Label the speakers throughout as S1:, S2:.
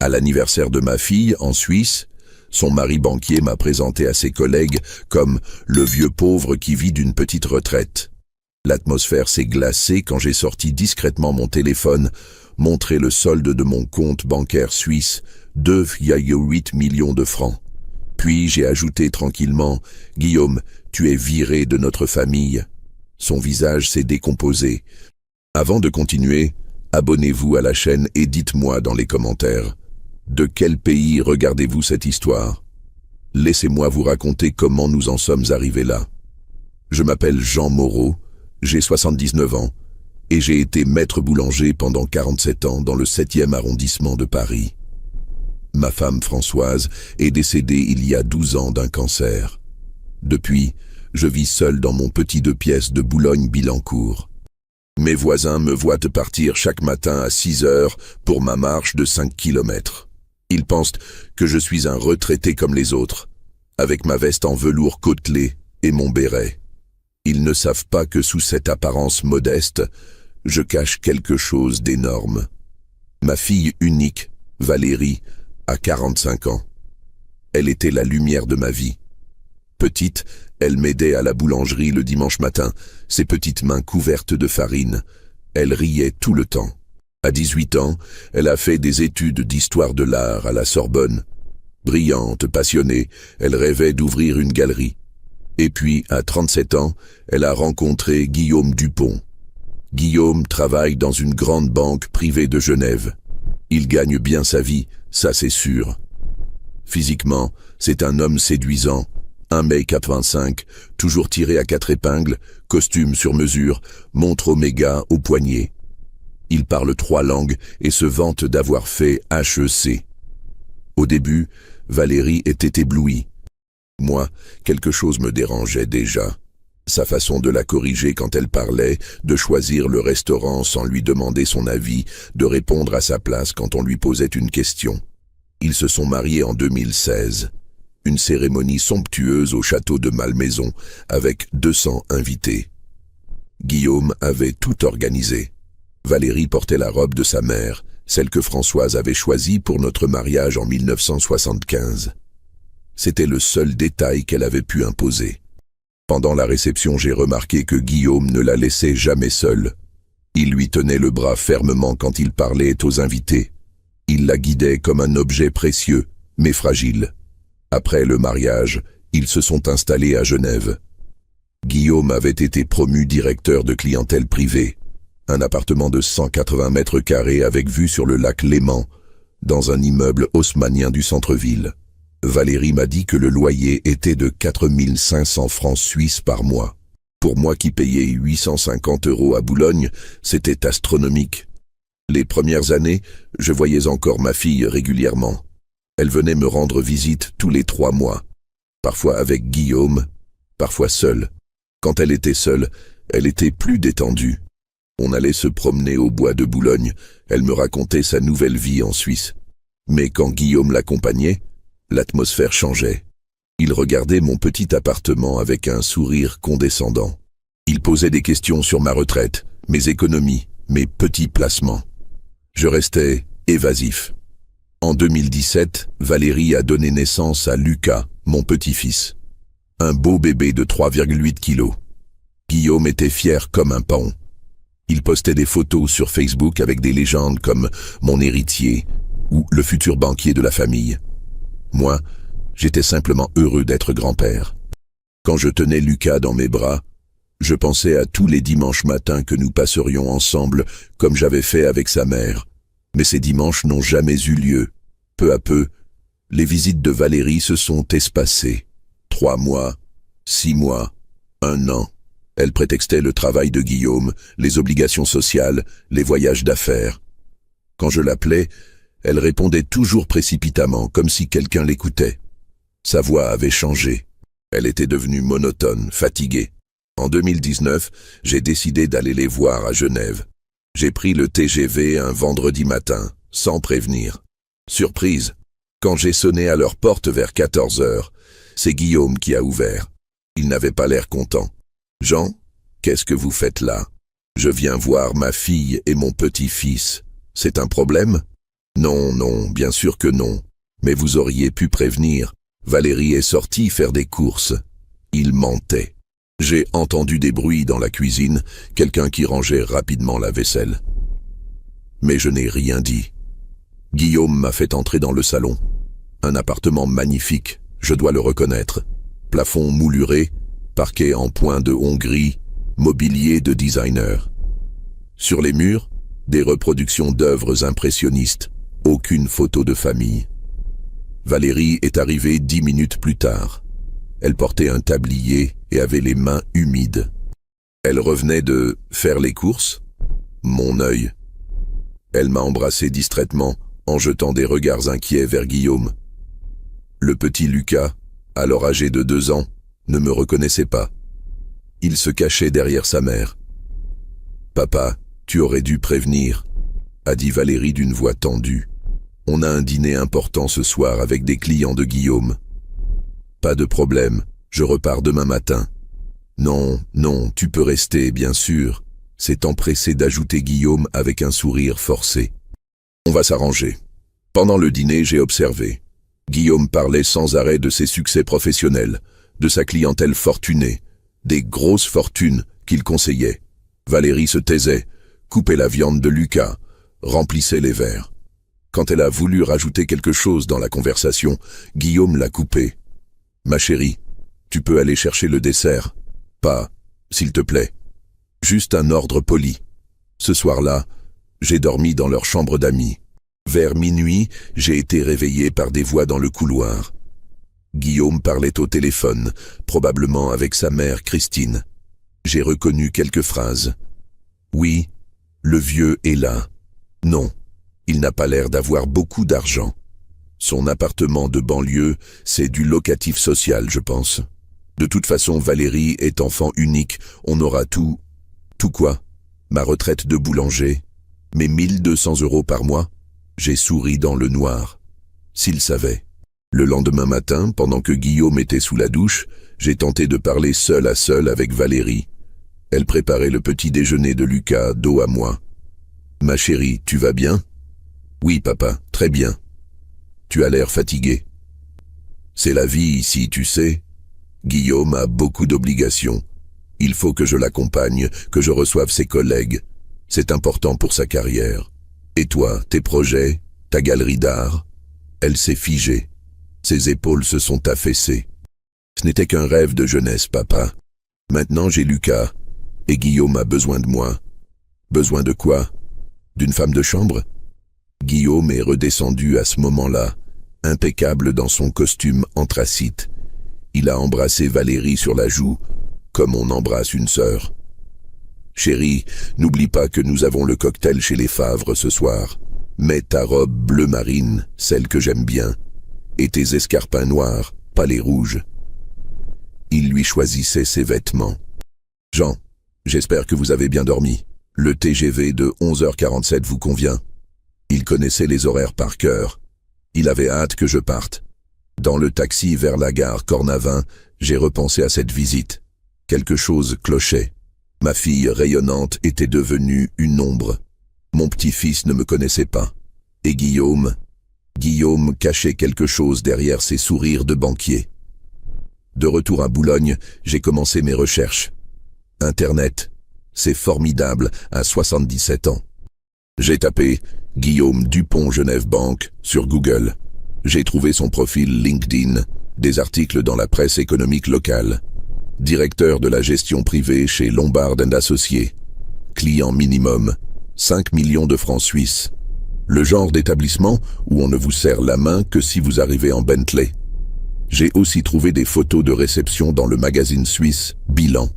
S1: À l'anniversaire de ma fille, en Suisse, son mari banquier m'a présenté à ses collègues comme le vieux pauvre qui vit d'une petite retraite. L'atmosphère s'est glacée quand j'ai sorti discrètement mon téléphone, montré le solde de mon compte bancaire suisse, 2,8 millions de francs. Puis j'ai ajouté tranquillement « Guillaume, tu es viré de notre famille ». Son visage s'est décomposé. Avant de continuer, abonnez-vous à la chaîne et dites-moi dans les commentaires. De quel pays regardez-vous cette histoire? Laissez-moi vous raconter comment nous en sommes arrivés là. Je m'appelle Jean Moreau, j'ai 79 ans et j'ai été maître boulanger pendant 47 ans dans le 7e arrondissement de Paris. Ma femme Françoise est décédée il y a 12 ans d'un cancer. Depuis, je vis seul dans mon petit 2 pièces de Boulogne-Billancourt. Mes voisins me voient partir chaque matin à 6 heures pour ma marche de 5 kilomètres. Ils pensent que je suis un retraité comme les autres, avec ma veste en velours côtelé et mon béret. Ils ne savent pas que sous cette apparence modeste, je cache quelque chose d'énorme. Ma fille unique, Valérie, a 45 ans. Elle était la lumière de ma vie. Petite, elle m'aidait à la boulangerie le dimanche matin, ses petites mains couvertes de farine. Elle riait tout le temps. À 18 ans, elle a fait des études d'histoire de l'art à la Sorbonne. Brillante, passionnée, elle rêvait d'ouvrir une galerie. Et puis, à 37 ans, elle a rencontré Guillaume Dupont. Guillaume travaille dans une grande banque privée de Genève. Il gagne bien sa vie, ça c'est sûr. Physiquement, c'est un homme séduisant. 1,85 m, toujours tiré à 4 épingles, costume sur mesure, montre Omega au poignet. Il parle 3 langues et se vante d'avoir fait HEC. Au début, Valérie était éblouie. Moi, quelque chose me dérangeait déjà. Sa façon de la corriger quand elle parlait, de choisir le restaurant sans lui demander son avis, de répondre à sa place quand on lui posait une question. Ils se sont mariés en 2016. Une cérémonie somptueuse au château de Malmaison, avec 200 invités. Guillaume avait tout organisé. Valérie portait la robe de sa mère, celle que Françoise avait choisie pour notre mariage en 1975. C'était le seul détail qu'elle avait pu imposer. Pendant la réception, j'ai remarqué que Guillaume ne la laissait jamais seule. Il lui tenait le bras fermement quand il parlait aux invités. Il la guidait comme un objet précieux, mais fragile. Après le mariage, ils se sont installés à Genève. Guillaume avait été promu directeur de clientèle privée. Un appartement de 180 mètres carrés avec vue sur le lac Léman, dans un immeuble haussmannien du centre-ville. Valérie m'a dit que le loyer était de 4 500 francs suisses par mois. Pour moi qui payais 850 € à Boulogne, c'était astronomique. Les premières années, je voyais encore ma fille régulièrement. Elle venait me rendre visite tous les 3 mois. Parfois avec Guillaume, parfois seule. Quand elle était seule, elle était plus détendue. On allait se promener au bois de Boulogne, elle me racontait sa nouvelle vie en Suisse. Mais quand Guillaume l'accompagnait, l'atmosphère changeait. Il regardait mon petit appartement avec un sourire condescendant. Il posait des questions sur ma retraite, mes économies, mes petits placements. Je restais évasif. En 2017, Valérie a donné naissance à Lucas, mon petit-fils. Un beau bébé de 3,8 kilos. Guillaume était fier comme un paon. Il postait des photos sur Facebook avec des légendes comme « mon héritier » ou « le futur banquier de la famille ». Moi, j'étais simplement heureux d'être grand-père. Quand je tenais Lucas dans mes bras, je pensais à tous les dimanches matins que nous passerions ensemble comme j'avais fait avec sa mère. Mais ces dimanches n'ont jamais eu lieu. Peu à peu, les visites de Valérie se sont espacées. 3 mois, 6 mois, 1 an. Elle prétextait le travail de Guillaume, les obligations sociales, les voyages d'affaires. Quand je l'appelais, elle répondait toujours précipitamment, comme si quelqu'un l'écoutait. Sa voix avait changé. Elle était devenue monotone, fatiguée. En 2019, j'ai décidé d'aller les voir à Genève. J'ai pris le TGV un vendredi matin, sans prévenir. Surprise, quand j'ai sonné à leur porte vers 14 h, c'est Guillaume qui a ouvert. Il n'avait pas l'air content. « Jean, qu'est-ce que vous faites là ? Je viens voir ma fille et mon petit-fils. C'est un problème ? Non, non, bien sûr que non. Mais vous auriez pu prévenir. Valérie est sortie faire des courses. Il mentait. J'ai entendu des bruits dans la cuisine, quelqu'un qui rangeait rapidement la vaisselle. Mais je n'ai rien dit. Guillaume m'a fait entrer dans le salon. Un appartement magnifique, je dois le reconnaître. Plafond mouluré, parquet en point de Hongrie, mobilier de designer. Sur les murs, des reproductions d'œuvres impressionnistes, aucune photo de famille. Valérie est arrivée 10 minutes plus tard. Elle portait un tablier et avait les mains humides. Elle revenait de faire les courses. Mon œil. Elle m'a embrassé distraitement en jetant des regards inquiets vers Guillaume. Le petit Lucas, alors âgé de 2 ans, ne me reconnaissait pas. Il se cachait derrière sa mère. « Papa, tu aurais dû prévenir », a dit Valérie d'une voix tendue. « On a un dîner important ce soir avec des clients de Guillaume. »« Pas de problème, je repars demain matin. »« Non, non, tu peux rester, bien sûr », s'est empressé d'ajouter Guillaume avec un sourire forcé. « On va s'arranger. » Pendant le dîner, j'ai observé. Guillaume parlait sans arrêt de ses succès professionnels, de sa clientèle fortunée, des grosses fortunes qu'il conseillait. Valérie se taisait, coupait la viande de Lucas, remplissait les verres. Quand elle a voulu rajouter quelque chose dans la conversation, Guillaume l'a coupée. « Ma chérie, tu peux aller chercher le dessert. Pas, s'il te plaît. Juste un ordre poli. Ce soir-là, j'ai dormi dans leur chambre d'amis. Vers minuit, j'ai été réveillé par des voix dans le couloir. Guillaume parlait au téléphone, probablement avec sa mère Christine. J'ai reconnu quelques phrases. Oui, le vieux est là. Non, il n'a pas l'air d'avoir beaucoup d'argent. Son appartement de banlieue, c'est du locatif social, je pense. De toute façon, Valérie est enfant unique, on aura tout... Tout quoi? Ma retraite de boulanger? Mes 1200 € par mois? J'ai souri dans le noir. S'il savait. Le lendemain matin, pendant que Guillaume était sous la douche, j'ai tenté de parler seul à seul avec Valérie. Elle préparait le petit déjeuner de Lucas, dos à moi. « Ma chérie, tu vas bien ?»« Oui, papa, très bien. »« Tu as l'air fatigué. »« C'est la vie ici, tu sais. Guillaume a beaucoup d'obligations. Il faut que je l'accompagne, que je reçoive ses collègues. C'est important pour sa carrière. Et toi, tes projets, ta galerie d'art ?» Elle s'est figée. Ses épaules se sont affaissées. « Ce n'était qu'un rêve de jeunesse, papa. Maintenant j'ai Lucas, et Guillaume a besoin de moi. » « Besoin de quoi? D'une femme de chambre ?» Guillaume est redescendu à ce moment-là, impeccable dans son costume anthracite. Il a embrassé Valérie sur la joue, comme on embrasse une sœur. « Chérie, n'oublie pas que nous avons le cocktail chez les Favre ce soir. Mets ta robe bleu marine, celle que j'aime bien, et tes escarpins noirs, pas les rouges. » Il lui choisissait ses vêtements. « Jean, j'espère que vous avez bien dormi. Le TGV de 11h47 vous convient. » Il connaissait les horaires par cœur. Il avait hâte que je parte. Dans le taxi vers la gare Cornavin, j'ai repensé à cette visite. Quelque chose clochait. Ma fille rayonnante était devenue une ombre. Mon petit-fils ne me connaissait pas. Et Guillaume cachait quelque chose derrière ses sourires de banquier. De retour à Boulogne, j'ai commencé mes recherches. Internet, c'est formidable à 77 ans. J'ai tapé « Guillaume Dupont Genève Banque » sur Google. J'ai trouvé son profil LinkedIn, des articles dans la presse économique locale. Directeur de la gestion privée chez Lombard & Associés. Client minimum, 5 millions de francs suisses. Le genre d'établissement où on ne vous serre la main que si vous arrivez en Bentley. J'ai aussi trouvé des photos de réception dans le magazine suisse Bilan.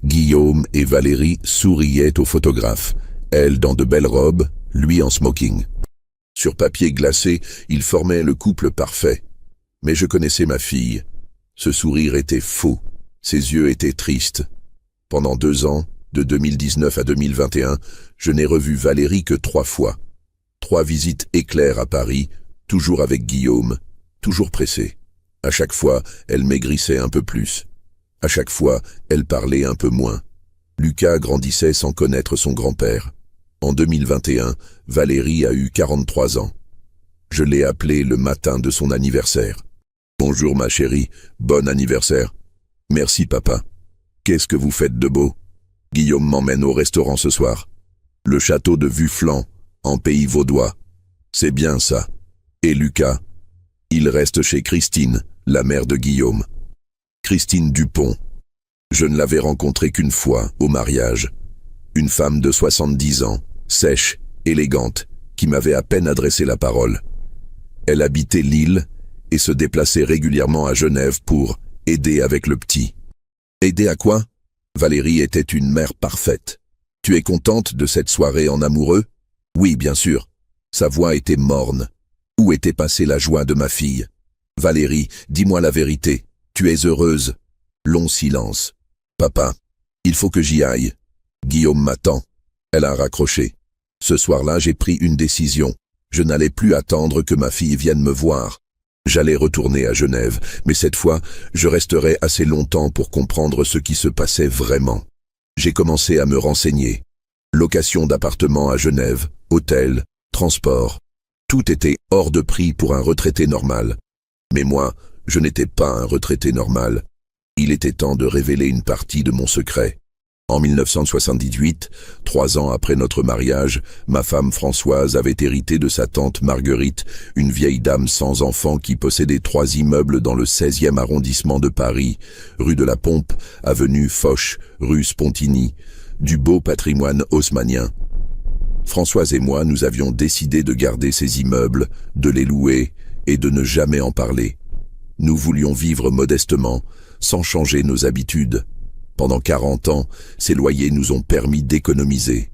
S1: Guillaume et Valérie souriaient aux photographes, elle dans de belles robes, lui en smoking. Sur papier glacé, ils formaient le couple parfait. Mais je connaissais ma fille. Ce sourire était faux, ses yeux étaient tristes. Pendant 2 ans, de 2019 à 2021, je n'ai revu Valérie que 3 fois. 3 visites éclairs à Paris, toujours avec Guillaume, toujours pressée. À chaque fois, elle maigrissait un peu plus. À chaque fois, elle parlait un peu moins. Lucas grandissait sans connaître son grand-père. En 2021, Valérie a eu 43 ans. Je l'ai appelée le matin de son anniversaire. Bonjour ma chérie, bon anniversaire. Merci papa. Qu'est-ce que vous faites de beau? Guillaume m'emmène au restaurant ce soir. Le château de Vufflan, en pays vaudois. C'est bien ça. Et Lucas? Il reste chez Christine, la mère de Guillaume. Christine Dupont. Je ne l'avais rencontrée qu'une fois, au mariage. Une femme de 70 ans, sèche, élégante, qui m'avait à peine adressé la parole. Elle habitait Lille et se déplaçait régulièrement à Genève pour aider avec le petit. Aider à quoi? Valérie était une mère parfaite. Tu es contente de cette soirée en amoureux? Oui, bien sûr. Sa voix était morne. Où était passée la joie de ma fille? Valérie, dis-moi la vérité. Tu es heureuse? Long silence. Papa, il faut que j'y aille. Guillaume m'attend. Elle a raccroché. Ce soir-là, j'ai pris une décision. Je n'allais plus attendre que ma fille vienne me voir. J'allais retourner à Genève, mais cette fois, je resterai assez longtemps pour comprendre ce qui se passait vraiment. J'ai commencé à me renseigner. Location d'appartement à Genève, hôtel, transport. Tout était hors de prix pour un retraité normal. Mais moi, je n'étais pas un retraité normal. Il était temps de révéler une partie de mon secret. En 1978, 3 ans après notre mariage, ma femme Françoise avait hérité de sa tante Marguerite, une vieille dame sans enfant qui possédait 3 immeubles dans le 16e arrondissement de Paris, rue de la Pompe, avenue Foch, rue Spontini, du beau patrimoine haussmannien. Françoise et moi, nous avions décidé de garder ces immeubles, de les louer et de ne jamais en parler. Nous voulions vivre modestement, sans changer nos habitudes. Pendant 40 ans, ces loyers nous ont permis d'économiser.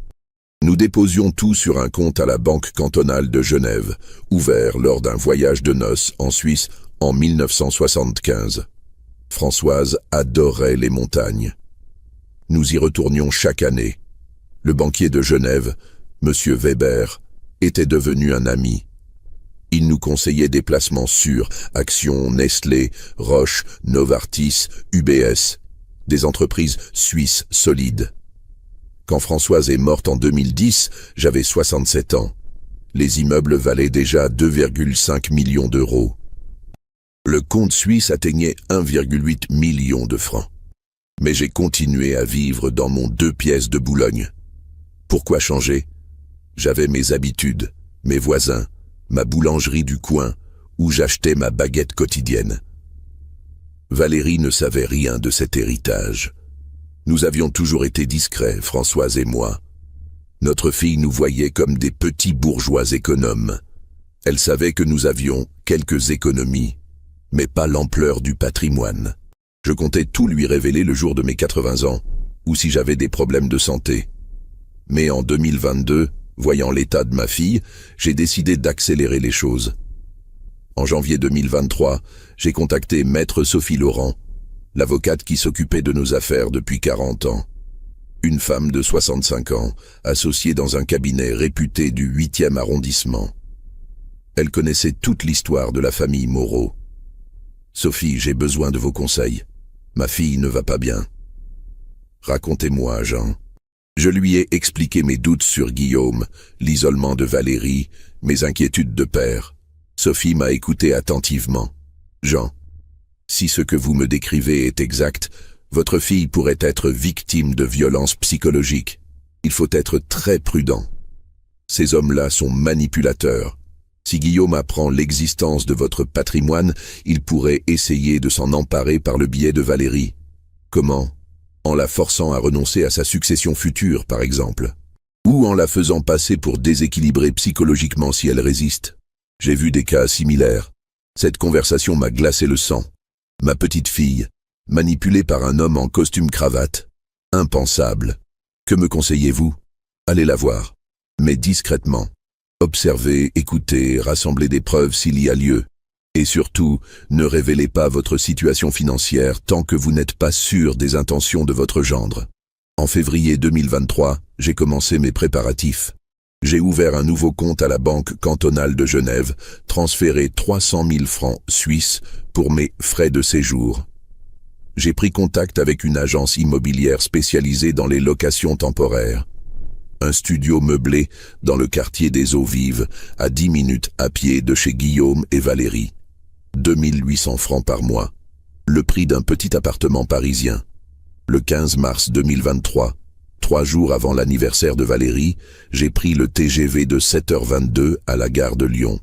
S1: Nous déposions tout sur un compte à la Banque cantonale de Genève, ouvert lors d'un voyage de noces en Suisse en 1975. Françoise adorait les montagnes. Nous y retournions chaque année. Le banquier de Genève, M. Weber, était devenu un ami. Il nous conseillait des placements sûrs, Action, Nestlé, Roche, Novartis, UBS, des entreprises suisses solides. Quand Françoise est morte en 2010, j'avais 67 ans. Les immeubles valaient déjà 2,5 millions d'euros. Le compte suisse atteignait 1,8 million de francs. Mais j'ai continué à vivre dans mon 2 pièces de Boulogne. Pourquoi changer? J'avais mes habitudes, mes voisins, ma boulangerie du coin, où j'achetais ma baguette quotidienne. Valérie ne savait rien de cet héritage. Nous avions toujours été discrets, Françoise et moi. Notre fille nous voyait comme des petits bourgeois économes. Elle savait que nous avions quelques économies, mais pas l'ampleur du patrimoine. Je comptais tout lui révéler le jour de mes 80 ans, ou si j'avais des problèmes de santé. Mais en 2022, voyant l'état de ma fille, j'ai décidé d'accélérer les choses. En janvier 2023, j'ai contacté Maître Sophie Laurent, l'avocate qui s'occupait de nos affaires depuis 40 ans. Une femme de 65 ans, associée dans un cabinet réputé du 8e arrondissement. Elle connaissait toute l'histoire de la famille Moreau. « Sophie, j'ai besoin de vos conseils. Ma fille ne va pas bien. »« Racontez-moi, Jean. » Je lui ai expliqué mes doutes sur Guillaume, l'isolement de Valérie, mes inquiétudes de père. Sophie m'a écouté attentivement. « Jean, si ce que vous me décrivez est exact, votre fille pourrait être victime de violences psychologiques. Il faut être très prudent. Ces hommes-là sont manipulateurs. Si Guillaume apprend l'existence de votre patrimoine, il pourrait essayer de s'en emparer par le biais de Valérie. Comment? En la forçant à renoncer à sa succession future, par exemple. Ou en la faisant passer pour déséquilibrée psychologiquement si elle résiste. J'ai vu des cas similaires. Cette conversation m'a glacé le sang. Ma petite fille, manipulée par un homme en costume-cravate. Impensable. Que me conseillez-vous? Allez la voir. Mais discrètement. Observez, écoutez, rassemblez des preuves s'il y a lieu. Et surtout, ne révélez pas votre situation financière tant que vous n'êtes pas sûr des intentions de votre gendre. En février 2023, j'ai commencé mes préparatifs. J'ai ouvert un nouveau compte à la Banque cantonale de Genève, transféré 300 000 francs suisses pour mes frais de séjour. J'ai pris contact avec une agence immobilière spécialisée dans les locations temporaires. Un studio meublé dans le quartier des Eaux Vives, à 10 minutes à pied de chez Guillaume et Valérie. 2800 francs par mois. Le prix d'un petit appartement parisien. Le 15 mars 2023, 3 jours avant l'anniversaire de Valérie, j'ai pris le TGV de 7h22 à la gare de Lyon.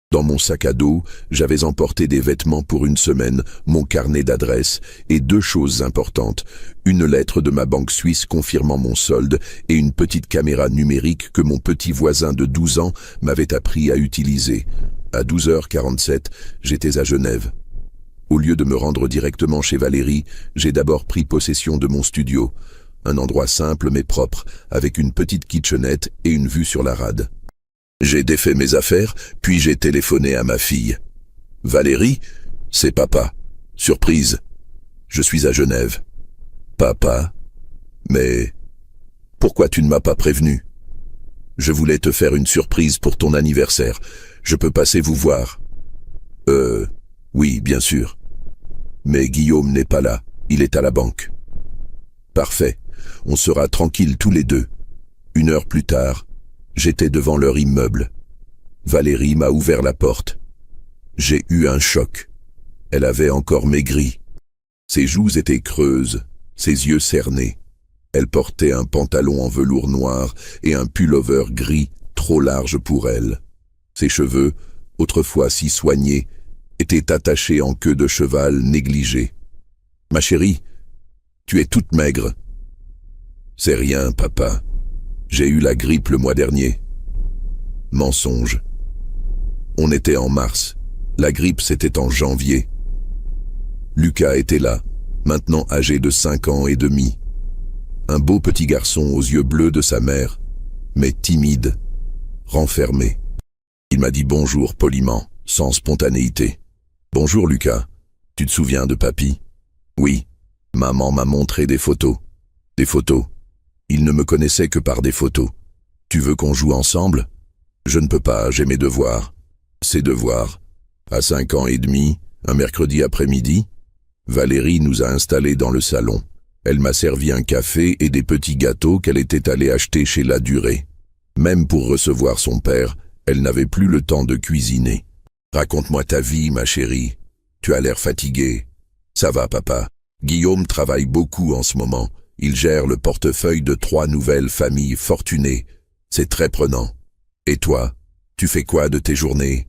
S1: Dans mon sac à dos, j'avais emporté des vêtements pour une semaine, mon carnet d'adresses et 2 choses importantes, une lettre de ma banque suisse confirmant mon solde et une petite caméra numérique que mon petit voisin de 12 ans m'avait appris à utiliser. À 12h47, j'étais à Genève. Au lieu de me rendre directement chez Valérie, j'ai d'abord pris possession de mon studio, un endroit simple mais propre, avec une petite kitchenette et une vue sur la rade. J'ai défait mes affaires, puis j'ai téléphoné à ma fille. « Valérie, c'est papa. Surprise. Je suis à Genève. »« Papa? Mais pourquoi tu ne m'as pas prévenu? Je voulais te faire une surprise pour ton anniversaire. Je peux passer vous voir. »« Oui, bien sûr. Mais Guillaume n'est pas là. Il est à la banque. »« Parfait. On sera tranquilles tous les deux. 1 heure plus tard, j'étais devant leur immeuble. Valérie m'a ouvert la porte. J'ai eu un choc. Elle avait encore maigri. Ses joues étaient creuses, ses yeux cernés. Elle portait un pantalon en velours noir et un pullover gris trop large pour elle. Ses cheveux, autrefois si soignés, étaient attachés en queue de cheval négligée. « Ma chérie, tu es toute maigre. »« C'est rien, papa. J'ai eu la grippe le mois dernier. » Mensonge. On était en mars. La grippe, c'était en janvier. Lucas était là, maintenant âgé de 5 ans et demi. Un beau petit garçon aux yeux bleus de sa mère, mais timide, renfermé. Il m'a dit bonjour poliment, sans spontanéité. « Bonjour Lucas, tu te souviens de papy ?»« Oui, maman m'a montré des photos. »« Des photos. Il ne me connaissait que par des photos. Tu veux qu'on joue ensemble ? » ?»« Je ne peux pas, j'ai mes devoirs. » »« Ces devoirs. À 5 ans et demi, un mercredi après-midi, Valérie nous a installés dans le salon. Elle m'a servi un café et des petits gâteaux qu'elle était allée acheter chez La Durée. Même pour recevoir son père, elle n'avait plus le temps de cuisiner. « Raconte-moi ta vie, ma chérie. Tu as l'air fatiguée. »« Ça va, papa. Guillaume travaille beaucoup en ce moment. Il gère le portefeuille de 3 nouvelles familles fortunées. C'est très prenant. Et toi, tu fais quoi de tes journées ? » ?»«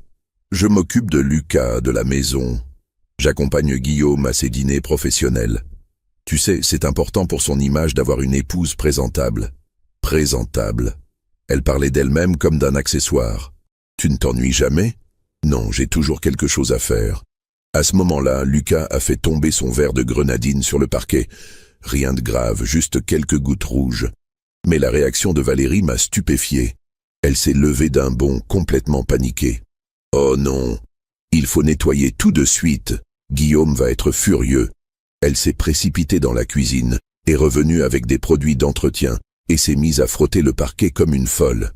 S1: Je m'occupe de Lucas, de la maison. J'accompagne Guillaume à ses dîners professionnels. Tu sais, c'est important pour son image d'avoir une épouse présentable. » Présentable. Elle parlait d'elle-même comme d'un accessoire. « Tu ne t'ennuies jamais ? » ?»« Non, j'ai toujours quelque chose à faire. » À ce moment-là, Lucas a fait tomber son verre de grenadine sur le parquet. Rien de grave, juste quelques gouttes rouges. Mais la réaction de Valérie m'a stupéfié. Elle s'est levée d'un bond, complètement paniquée. « Oh non, il faut nettoyer tout de suite. Guillaume va être furieux. » Elle s'est précipitée dans la cuisine, est revenue avec des produits d'entretien et s'est mise à frotter le parquet comme une folle.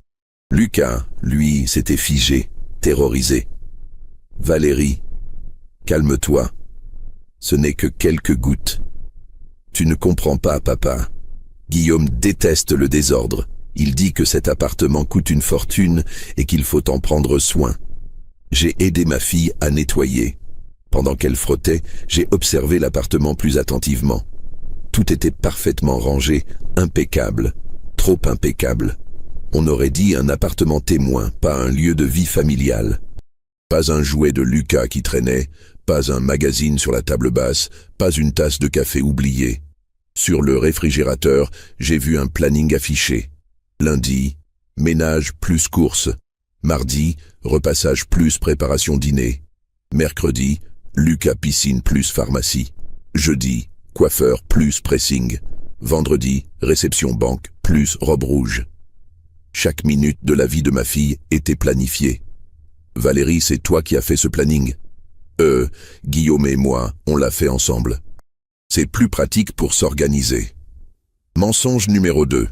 S1: Lucas, lui, s'était figé, terrorisé. « Valérie, calme-toi. Ce n'est que quelques gouttes. Tu ne comprends pas, papa. Guillaume déteste le désordre. Il dit que cet appartement coûte une fortune et qu'il faut en prendre soin. J'ai aidé ma fille à nettoyer. Pendant qu'elle frottait, j'ai observé l'appartement plus attentivement. Tout était parfaitement rangé, impeccable, trop impeccable. On aurait dit un appartement témoin, pas un lieu de vie familiale. Pas un jouet de Lucas qui traînait, pas un magazine sur la table basse, pas une tasse de café oubliée. Sur le réfrigérateur, j'ai vu un planning affiché. Lundi, ménage plus courses. Mardi, repassage plus préparation dîner. Mercredi, Lucas piscine plus pharmacie. Jeudi, coiffeur plus pressing. Vendredi, réception banque plus robe rouge. Chaque minute de la vie de ma fille était planifiée. Valérie, c'est toi qui as fait ce planning ? Guillaume et moi, on l'a fait ensemble. C'est plus pratique pour s'organiser. Mensonge numéro 2.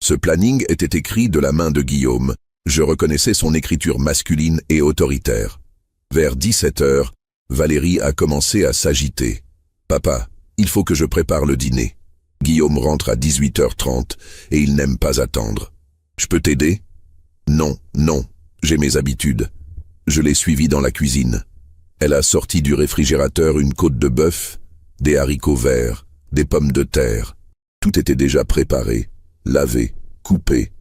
S1: Ce planning était écrit de la main de Guillaume. Je reconnaissais son écriture masculine et autoritaire. Vers 17h, Valérie a commencé à s'agiter. « Papa, il faut que je prépare le dîner. Guillaume rentre à 18h30 et il n'aime pas attendre. Je peux t'aider? Non, non, j'ai mes habitudes. Je l'ai suivie dans la cuisine. Elle a sorti du réfrigérateur une côte de bœuf, des haricots verts, des pommes de terre. Tout était déjà préparé, lavé, coupé.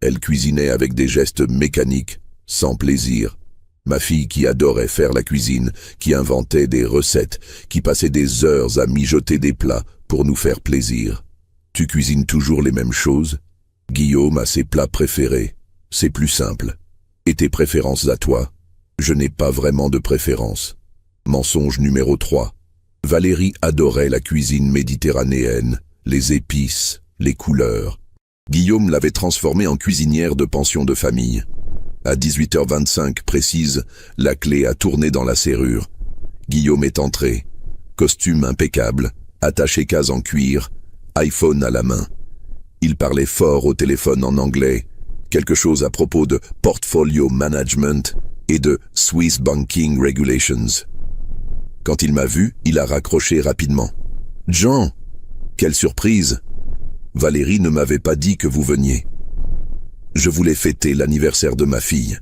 S1: Elle cuisinait avec des gestes mécaniques, sans plaisir. Ma fille qui adorait faire la cuisine, qui inventait des recettes, qui passait des heures à mijoter des plats pour nous faire plaisir. Tu cuisines toujours les mêmes choses? Guillaume a ses plats préférés. C'est plus simple. Et tes préférences à toi? Je n'ai pas vraiment de préférence. Mensonge numéro 3. Valérie adorait la cuisine méditerranéenne, les épices, les couleurs. Guillaume l'avait transformée en cuisinière de pension de famille. À 18h25 précise, la clé a tourné dans la serrure. Guillaume est entré. Costume impeccable, attaché case en cuir, iPhone à la main. Il parlait fort au téléphone en anglais, quelque chose à propos de portfolio management et de Swiss Banking Regulations. Quand il m'a vu, il a raccroché rapidement. « Jean, quelle surprise! Valérie ne m'avait pas dit que vous veniez. Je voulais fêter l'anniversaire de ma fille. »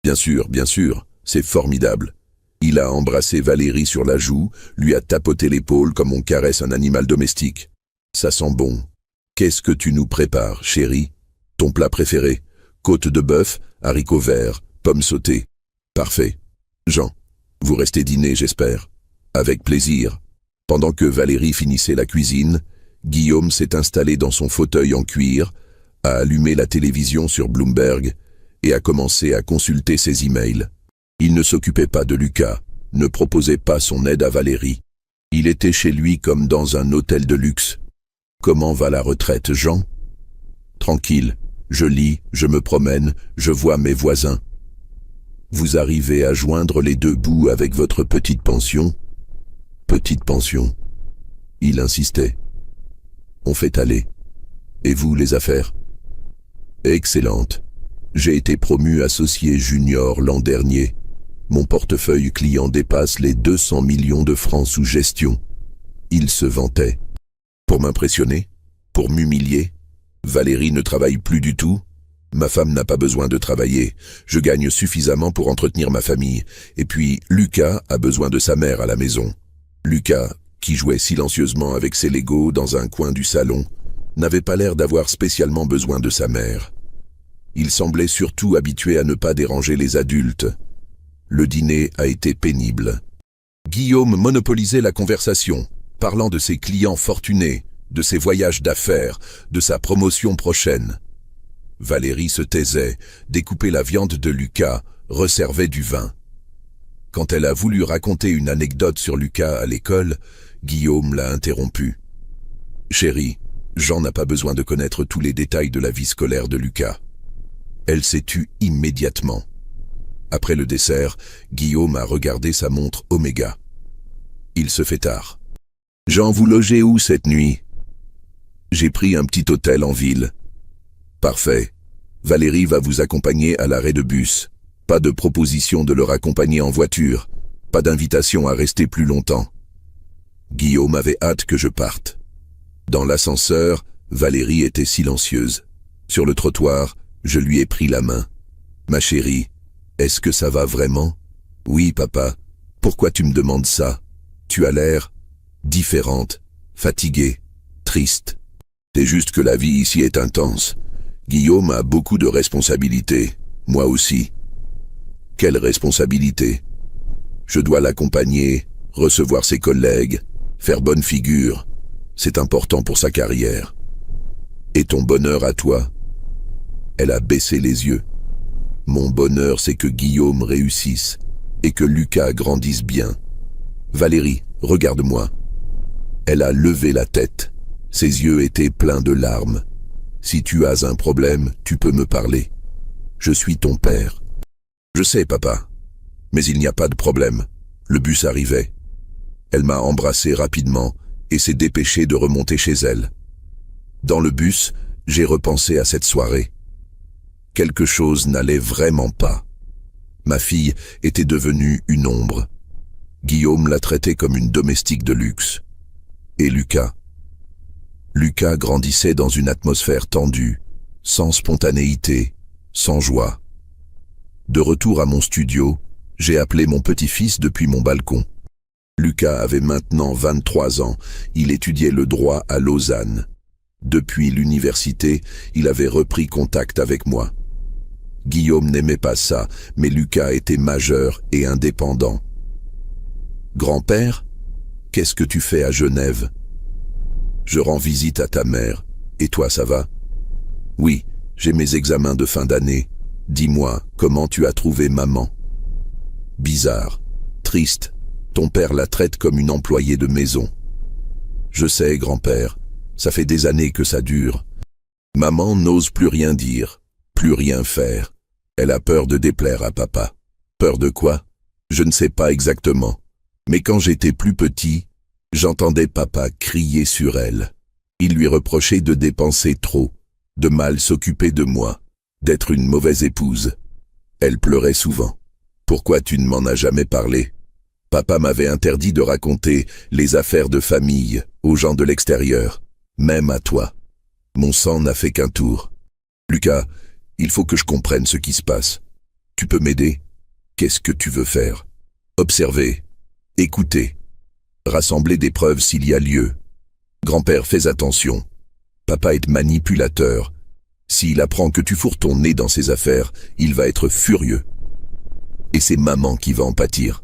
S1: Bien sûr, c'est formidable. Il a embrassé Valérie sur la joue, lui a tapoté l'épaule comme on caresse un animal domestique. Ça sent bon. Qu'est-ce que tu nous prépares, chérie? Ton plat préféré? Côte de bœuf, haricots verts, pommes sautées. Parfait. Jean, vous restez dîner, j'espère. Avec plaisir. Pendant que Valérie finissait la cuisine, Guillaume s'est installé dans son fauteuil en cuir, a allumé la télévision sur Bloomberg et a commencé à consulter ses emails. Il ne s'occupait pas de Lucas, ne proposait pas son aide à Valérie. Il était chez lui comme dans un hôtel de luxe. Comment va la retraite, Jean? Tranquille, je lis, je me promène, je vois mes voisins. Vous arrivez à joindre les deux bouts avec votre petite pension? Petite pension. Il insistait. On fait aller. Et vous, les affaires? Excellente. J'ai été promu associé junior l'an dernier. Mon portefeuille client dépasse les 200 millions de francs sous gestion. Il se vantait. Pour m'impressionner? Pour m'humilier? Valérie ne travaille plus du tout? Ma femme n'a pas besoin de travailler. Je gagne suffisamment pour entretenir ma famille. Et puis, Lucas a besoin de sa mère à la maison. Lucas, qui jouait silencieusement avec ses Legos dans un coin du salon, n'avait pas l'air d'avoir spécialement besoin de sa mère. Il semblait surtout habitué à ne pas déranger les adultes. Le dîner a été pénible. Guillaume monopolisait la conversation, parlant de ses clients fortunés, de ses voyages d'affaires, de sa promotion prochaine. Valérie se taisait, découpait la viande de Lucas, resservait du vin. Quand elle a voulu raconter une anecdote sur Lucas à l'école, Guillaume l'a interrompue. « Chérie, Jean n'a pas besoin de connaître tous les détails de la vie scolaire de Lucas. » Elle s'est tue immédiatement. Après le dessert, Guillaume a regardé sa montre Omega. Il se fait tard. « Jean, vous logez où cette nuit? » J'ai pris un petit hôtel en ville. Parfait. Valérie va vous accompagner à l'arrêt de bus. Pas de proposition de le raccompagner en voiture. Pas d'invitation à rester plus longtemps. Guillaume avait hâte que je parte. Dans l'ascenseur, Valérie était silencieuse. Sur le trottoir, je lui ai pris la main. « Ma chérie, est-ce que ça va vraiment? »« Oui, papa. Pourquoi tu me demandes ça? Tu as l'air différente, fatiguée, triste. C'est juste que la vie ici est intense. Guillaume a beaucoup de responsabilités, moi aussi. » Quelle responsabilité? Je dois l'accompagner, recevoir ses collègues, faire bonne figure. C'est important pour sa carrière. Et ton bonheur à toi? Elle a baissé les yeux. Mon bonheur, c'est que Guillaume réussisse et que Lucas grandisse bien. Valérie, regarde-moi. Elle a levé la tête. Ses yeux étaient pleins de larmes. Si tu as un problème, tu peux me parler. Je suis ton père. Je sais, papa. Mais il n'y a pas de problème. Le bus arrivait. Elle m'a embrassé rapidement et s'est dépêchée de remonter chez elle. Dans le bus, j'ai repensé à cette soirée. Quelque chose n'allait vraiment pas. Ma fille était devenue une ombre. Guillaume la traitait comme une domestique de luxe. Et Lucas? Lucas grandissait dans une atmosphère tendue. sans spontanéité, sans joie. De retour à mon studio, j'ai appelé mon petit-fils depuis mon balcon. Lucas avait maintenant 23 ans, il étudiait le droit à Lausanne. Depuis l'université, il avait repris contact avec moi. Guillaume n'aimait pas ça, mais Lucas était majeur et indépendant. « Grand-père, qu'est-ce que tu fais à Genève ? » ?»« Je rends visite à ta mère. Et toi, ça va ? » ?»« Oui, j'ai mes examens de fin d'année. Dis-moi, comment tu as trouvé maman ? » ?»« Bizarre, triste. Ton père la traite comme une employée de maison. »« Je sais, grand-père. Ça fait des années que ça dure. Maman n'ose plus rien dire, plus rien faire. Elle a peur de déplaire à papa. Peur de quoi ? Je ne sais pas exactement. Mais quand j'étais plus petit, j'entendais papa crier sur elle. Il lui reprochait de dépenser trop, de mal s'occuper de moi, d'être une mauvaise épouse. Elle pleurait souvent. Pourquoi tu ne m'en as jamais parlé ? Papa m'avait interdit de raconter les affaires de famille aux gens de l'extérieur. Même à toi. Mon sang n'a fait qu'un tour. Lucas, il faut que je comprenne ce qui se passe. Tu peux m'aider ? Qu'est-ce que tu veux faire ? Observer, écouter, rassembler des preuves s'il y a lieu. Grand-père, fais attention. Papa est manipulateur. S'il apprend que tu fourres ton nez dans ses affaires, il va être furieux. Et c'est maman qui va en pâtir.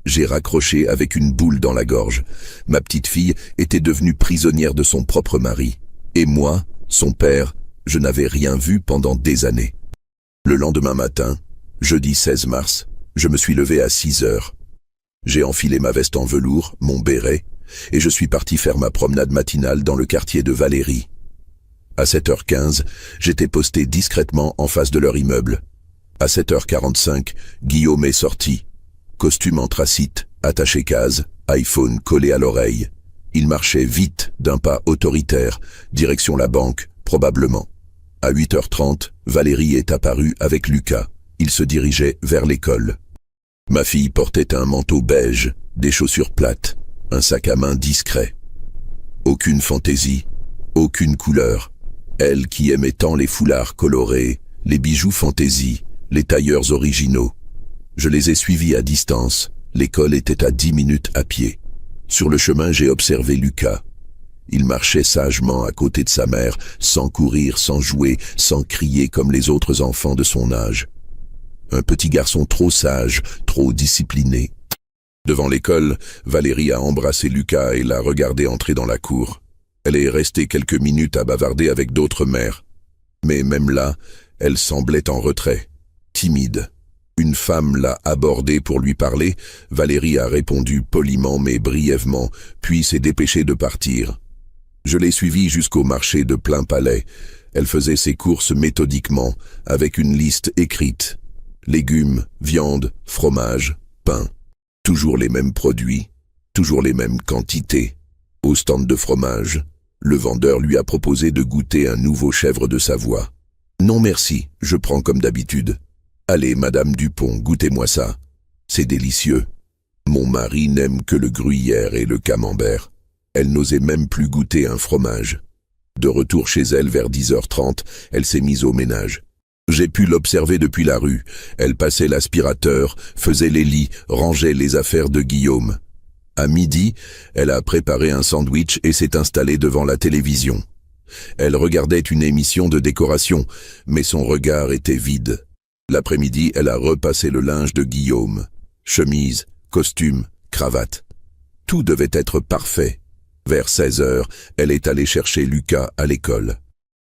S1: J'ai raccroché avec une boule dans la gorge. Ma petite fille était devenue prisonnière de son propre mari. Et moi, son père, je n'avais rien vu pendant des années. Le lendemain matin, jeudi 16 mars, je me suis levé à 6 heures. J'ai enfilé ma veste en velours, mon béret, et je suis parti faire ma promenade matinale dans le quartier de Valérie. À 7h15, j'étais posté discrètement en face de leur immeuble. À 7h45, Guillaume est sorti. Costume anthracite, attaché case, iPhone collé à l'oreille. Il marchait vite, d'un pas autoritaire, direction la banque, probablement. À 8h30, Valérie est apparue avec Lucas. Il se dirigeait vers l'école. Ma fille portait un manteau beige, des chaussures plates, un sac à main discret. Aucune fantaisie, aucune couleur. Elle qui aimait tant les foulards colorés, les bijoux fantaisie, les tailleurs originaux. Je les ai suivis à distance. L'école était à 10 minutes à pied. Sur le chemin, j'ai observé Lucas. Il marchait sagement à côté de sa mère, sans courir, sans jouer, sans crier comme les autres enfants de son âge. Un petit garçon trop sage, trop discipliné. Devant l'école, Valérie a embrassé Lucas et l'a regardé entrer dans la cour. Elle est restée quelques minutes à bavarder avec d'autres mères. Mais même là, elle semblait en retrait, timide. Une femme l'a abordée pour lui parler. Valérie a répondu poliment mais brièvement, puis s'est dépêchée de partir. Je l'ai suivie jusqu'au marché de Plein Palais. Elle faisait ses courses méthodiquement, avec une liste écrite. Légumes, viande, fromage, pain. Toujours les mêmes produits, toujours les mêmes quantités. Au stand de fromage, le vendeur lui a proposé de goûter un nouveau chèvre de Savoie. « Non merci, je prends comme d'habitude. » « Allez, Madame Dupont, goûtez-moi ça. C'est délicieux. » Mon mari n'aime que le gruyère et le camembert. Elle n'osait même plus goûter un fromage. De retour chez elle vers 10h30, elle s'est mise au ménage. J'ai pu l'observer depuis la rue. Elle passait l'aspirateur, faisait les lits, rangeait les affaires de Guillaume. À midi, elle a préparé un sandwich et s'est installée devant la télévision. Elle regardait une émission de décoration, mais son regard était vide. L'après-midi, elle a repassé le linge de Guillaume. Chemise, costume, cravate. Tout devait être parfait. Vers 16h, elle est allée chercher Lucas à l'école.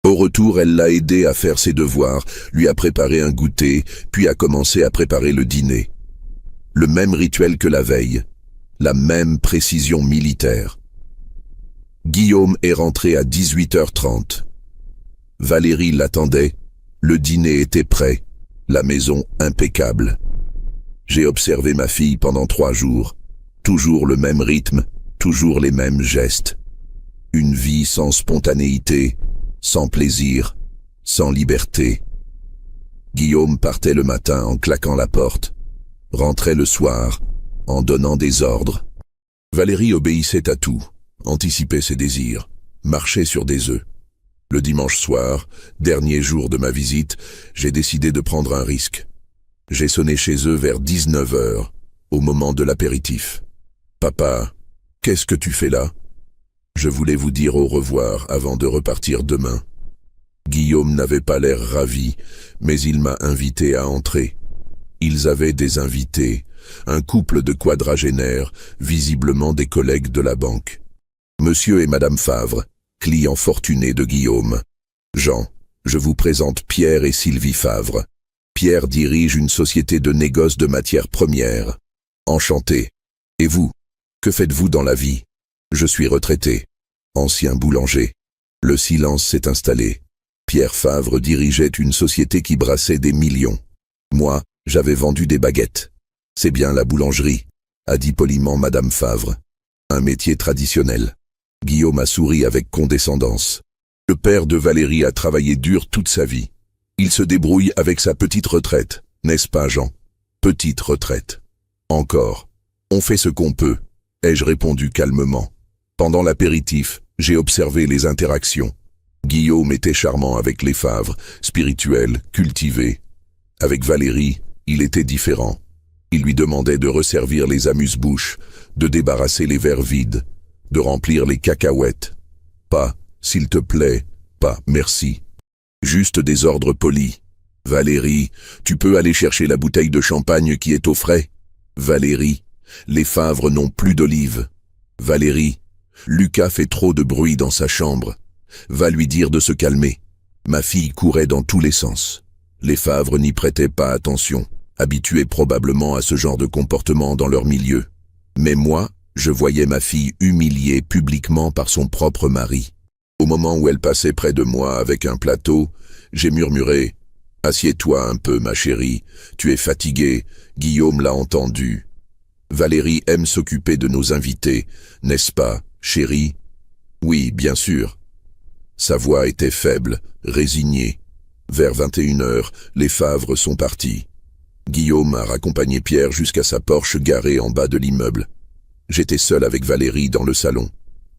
S1: Au retour, elle l'a aidé à faire ses devoirs, lui a préparé un goûter, puis a commencé à préparer le dîner. Le même rituel que la veille, la même précision militaire. Guillaume est rentré à 18h30. Valérie l'attendait, le dîner était prêt. La maison impeccable. J'ai observé ma fille pendant 3 jours. Toujours le même rythme, toujours les mêmes gestes. Une vie sans spontanéité, sans plaisir, sans liberté. Guillaume partait le matin en claquant la porte, rentrait le soir en donnant des ordres. Valérie obéissait à tout, anticipait ses désirs, marchait sur des œufs. Le dimanche soir, dernier jour de ma visite, j'ai décidé de prendre un risque. J'ai sonné chez eux vers 19 heures, au moment de l'apéritif. « Papa, qu'est-ce que tu fais là ? Je voulais vous dire au revoir avant de repartir demain. » Guillaume n'avait pas l'air ravi, mais il m'a invité à entrer. Ils avaient des invités, un couple de quadragénaires, visiblement des collègues de la banque. Monsieur et Madame Favre, clients fortunés de Guillaume. Jean, je vous présente Pierre et Sylvie Favre. Pierre dirige une société de négoce de matières premières. Enchanté. Et vous, que faites-vous dans la vie? Je suis retraité, ancien boulanger. Le silence s'est installé. Pierre Favre dirigeait une société qui brassait des millions. Moi, j'avais vendu des baguettes. C'est bien la boulangerie, a dit poliment Madame Favre. Un métier traditionnel. Guillaume a souri avec condescendance. Le père de Valérie a travaillé dur toute sa vie. Il se débrouille avec sa petite retraite, n'est-ce pas Jean? Petite retraite. Encore. On fait ce qu'on peut, ai-je répondu calmement. Pendant l'apéritif, j'ai observé les interactions. Guillaume était charmant avec les Favre, spirituel, cultivé. Avec Valérie, il était différent. Il lui demandait de resservir les amuse-bouches, de débarrasser les verres vides, de remplir les cacahuètes. Pas, s'il te plaît, pas, merci. Juste des ordres polis. Valérie, tu peux aller chercher la bouteille de champagne qui est au frais. Valérie, les Favre n'ont plus d'olives. Valérie, Lucas fait trop de bruit dans sa chambre. Va lui dire de se calmer. Ma fille courait dans tous les sens. Les Favre n'y prêtaient pas attention, habitués probablement à ce genre de comportement dans leur milieu. Mais moi, je voyais ma fille humiliée publiquement par son propre mari. Au moment où elle passait près de moi avec un plateau, j'ai murmuré « Assieds-toi un peu, ma chérie, tu es fatiguée, Guillaume l'a entendu. » Valérie aime s'occuper de nos invités, n'est-ce pas, chérie? Oui, bien sûr. Sa voix était faible, résignée. Vers 21 heures, les Favre sont partis. Guillaume a raccompagné Pierre jusqu'à sa Porsche garée en bas de l'immeuble. J'étais seul avec Valérie dans le salon.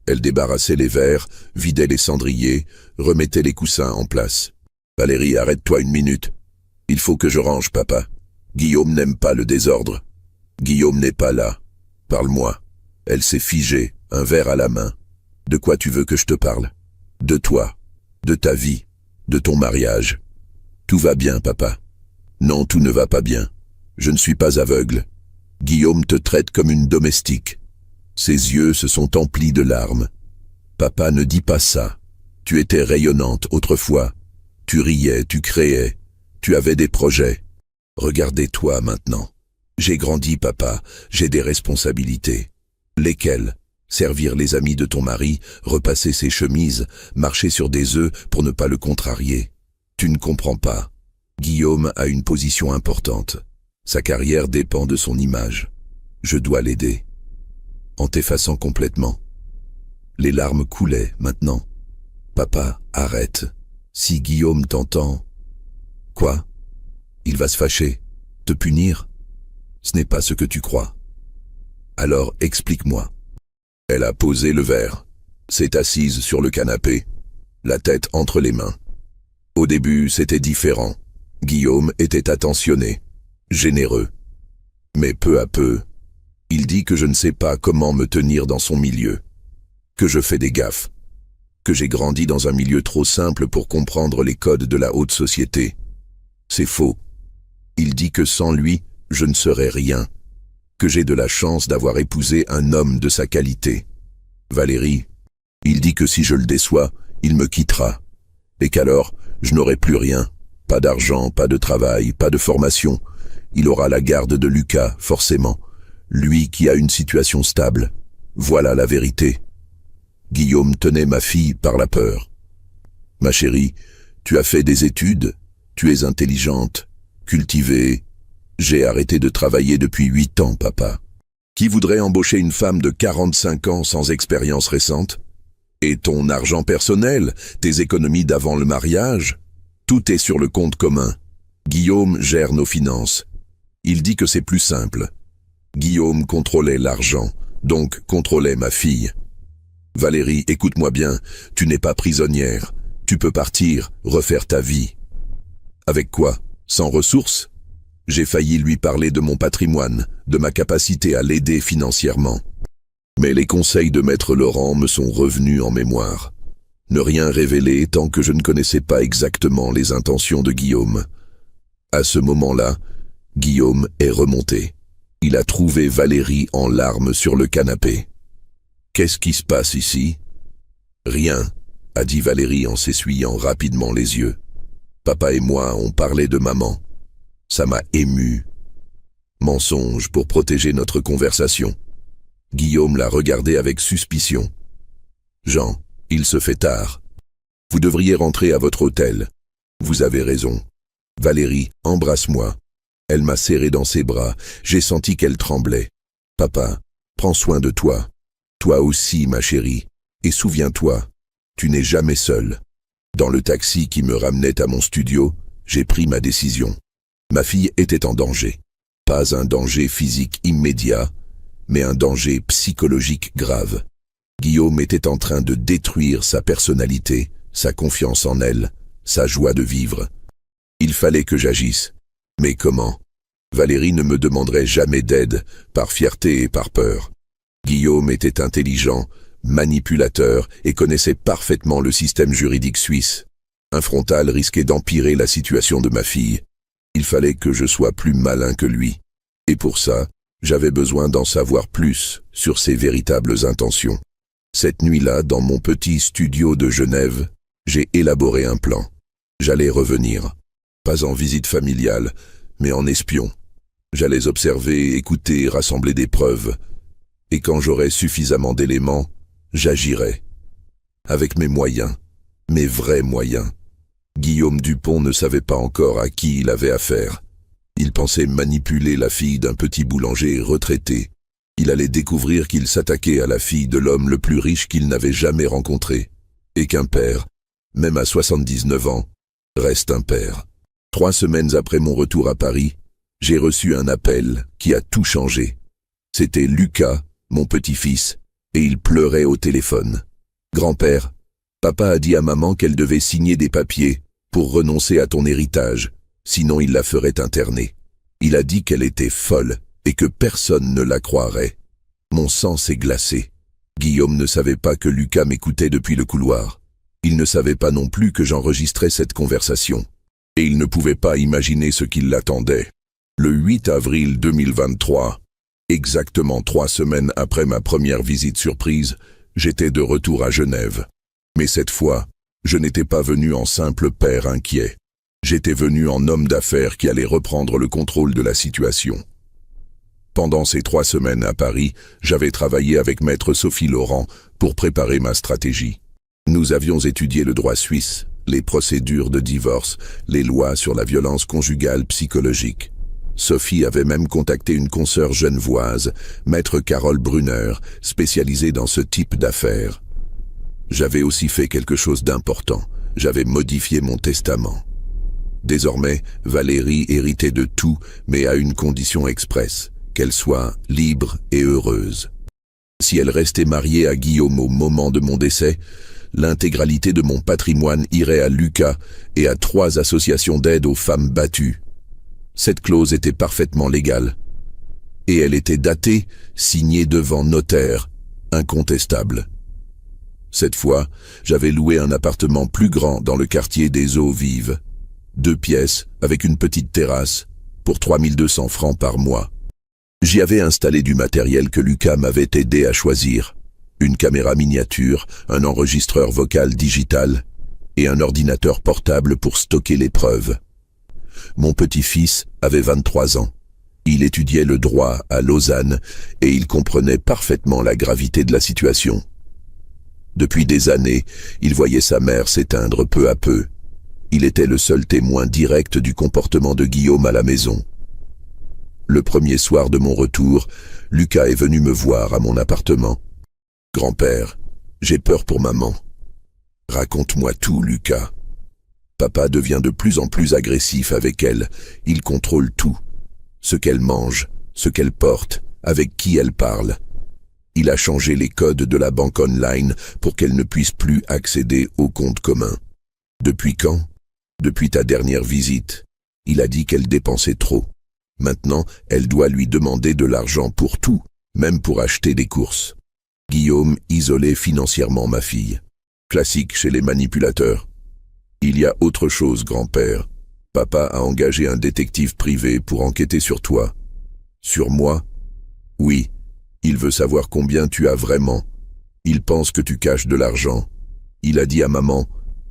S1: Elle débarrassait les verres, vidait les cendriers, remettait les coussins en place. « Valérie, arrête-toi une minute. Il faut que je range, papa. Guillaume n'aime pas le désordre. Guillaume n'est pas là. Parle-moi. » Elle s'est figée, un verre à la main. « De quoi tu veux que je te parle? De toi, de ta vie, de ton mariage. Tout va bien, papa. Non, tout ne va pas bien. Je ne suis pas aveugle. Guillaume te traite comme une domestique. Ses yeux se sont emplis de larmes. Papa, ne dis pas ça. Tu étais rayonnante autrefois. Tu riais, tu créais. Tu avais des projets. Regardez-toi maintenant. J'ai grandi, papa. J'ai des responsabilités. Lesquelles? Servir les amis de ton mari, repasser ses chemises, marcher sur des œufs pour ne pas le contrarier. Tu ne comprends pas. Guillaume a une position importante. Sa carrière dépend de son image. Je dois l'aider. En t'effaçant complètement. Les larmes coulaient maintenant. Papa, arrête. Si Guillaume t'entend... Quoi? Il va se fâcher, te punir? Ce n'est pas ce que tu crois. Alors explique-moi. Elle a posé le verre, s'est assise sur le canapé, la tête entre les mains. Au début, c'était différent. Guillaume était attentionné, généreux. Mais peu à peu, il dit que je ne sais pas comment me tenir dans son milieu, que je fais des gaffes, que j'ai grandi dans un milieu trop simple pour comprendre les codes de la haute société. C'est faux. Il dit que sans lui, je ne serais rien, que j'ai de la chance d'avoir épousé un homme de sa qualité. Valérie, il dit que si je le déçois, il me quittera, et qu'alors, je n'aurai plus rien, pas d'argent, pas de travail, pas de formation. Il aura la garde de Lucas, forcément, lui qui a une situation stable. Voilà la vérité. Guillaume tenait ma fille par la peur. Ma chérie, tu as fait des études, tu es intelligente, cultivée. J'ai arrêté de travailler depuis 8 ans, papa. Qui voudrait embaucher une femme de 45 ans sans expérience récente? Et ton argent personnel, tes économies d'avant le mariage? Tout est sur le compte commun. Guillaume gère nos finances. Il dit que c'est plus simple. Guillaume contrôlait l'argent, donc contrôlait ma fille. Valérie, écoute-moi bien, tu n'es pas prisonnière. Tu peux partir, refaire ta vie. Avec quoi? Sans ressources? J'ai failli lui parler de mon patrimoine, de ma capacité à l'aider financièrement. Mais les conseils de Maître Laurent me sont revenus en mémoire. Ne rien révéler tant que je ne connaissais pas exactement les intentions de Guillaume. À ce moment-là, Guillaume est remonté. Il a trouvé Valérie en larmes sur le canapé. « Qu'est-ce qui se passe ici ?»« Rien », a dit Valérie en s'essuyant rapidement les yeux. « Papa et moi, on parlait de maman. Ça m'a ému. Mensonge pour protéger notre conversation. » Guillaume l'a regardé avec suspicion. « Jean, il se fait tard. Vous devriez rentrer à votre hôtel. Vous avez raison. Valérie, embrasse-moi. » Elle m'a serré dans ses bras. J'ai senti qu'elle tremblait. « Papa, prends soin de toi. Toi aussi, ma chérie. Et souviens-toi, tu n'es jamais seule. » Dans le taxi qui me ramenait à mon studio, j'ai pris ma décision. Ma fille était en danger. Pas un danger physique immédiat, mais un danger psychologique grave. Guillaume était en train de détruire sa personnalité, sa confiance en elle, sa joie de vivre. Il fallait que j'agisse. Mais comment? Valérie ne me demanderait jamais d'aide, par fierté et par peur. Guillaume était intelligent, manipulateur et connaissait parfaitement le système juridique suisse. Un frontal risquait d'empirer la situation de ma fille. Il fallait que je sois plus malin que lui. Et pour ça, j'avais besoin d'en savoir plus sur ses véritables intentions. Cette nuit-là, dans mon petit studio de Genève, j'ai élaboré un plan. J'allais revenir. Pas en visite familiale, mais en espion. J'allais observer, écouter, rassembler des preuves. Et quand j'aurais suffisamment d'éléments, j'agirais. Avec mes moyens, mes vrais moyens. Guillaume Dupont ne savait pas encore à qui il avait affaire. Il pensait manipuler la fille d'un petit boulanger retraité. Il allait découvrir qu'il s'attaquait à la fille de l'homme le plus riche qu'il n'avait jamais rencontré. Et qu'un père, même à 79 ans, reste un père. 3 semaines après mon retour à Paris, j'ai reçu un appel qui a tout changé. C'était Lucas, mon petit-fils, et il pleurait au téléphone. « Grand-père, papa a dit à maman qu'elle devait signer des papiers pour renoncer à ton héritage, sinon il la ferait interner. Il a dit qu'elle était folle et que personne ne la croirait. » Mon sang s'est glacé. Guillaume ne savait pas que Lucas m'écoutait depuis le couloir. Il ne savait pas non plus que j'enregistrais cette conversation. Et il ne pouvait pas imaginer ce qui l'attendait. Le 8 avril 2023, exactement 3 semaines après ma première visite surprise, j'étais de retour à Genève. Mais cette fois, je n'étais pas venu en simple père inquiet. J'étais venu en homme d'affaires qui allait reprendre le contrôle de la situation. Pendant ces 3 semaines à Paris, j'avais travaillé avec Maître Sophie Laurent pour préparer ma stratégie. Nous avions étudié le droit suisse, les procédures de divorce, les lois sur la violence conjugale psychologique. Sophie avait même contacté une consoeur genevoise, Maître Carole Brunner, spécialisée dans ce type d'affaires. J'avais aussi fait quelque chose d'important. J'avais modifié mon testament. Désormais, Valérie héritait de tout, mais à une condition expresse, qu'elle soit libre et heureuse. Si elle restait mariée à Guillaume au moment de mon décès, l'intégralité de mon patrimoine irait à Lucas et à 3 associations d'aide aux femmes battues. Cette clause était parfaitement légale. Et elle était datée, signée devant notaire, incontestable. Cette fois, j'avais loué un appartement plus grand dans le quartier des Eaux Vives. 2 pièces, avec une petite terrasse, pour 3200 francs par mois. J'y avais installé du matériel que Lucas m'avait aidé à choisir. Une caméra miniature, un enregistreur vocal digital et un ordinateur portable pour stocker les preuves. Mon petit-fils avait 23 ans. Il étudiait le droit à Lausanne et il comprenait parfaitement la gravité de la situation. Depuis des années, il voyait sa mère s'éteindre peu à peu. Il était le seul témoin direct du comportement de Guillaume à la maison. Le premier soir de mon retour, Lucas est venu me voir à mon appartement. « Grand-père, j'ai peur pour maman. » « Raconte-moi tout, Lucas. » Papa devient de plus en plus agressif avec elle. Il contrôle tout. Ce qu'elle mange, ce qu'elle porte, avec qui elle parle. Il a changé les codes de la banque online pour qu'elle ne puisse plus accéder aux comptes communs. Depuis quand? Depuis ta dernière visite. Il a dit qu'elle dépensait trop. Maintenant, elle doit lui demander de l'argent pour tout, même pour acheter des courses. Guillaume isolait financièrement ma fille. Classique chez les manipulateurs. Il y a autre chose, grand-père. Papa a engagé un détective privé pour enquêter sur toi. Sur moi? Oui. Il veut savoir combien tu as vraiment. Il pense que tu caches de l'argent. Il a dit à maman,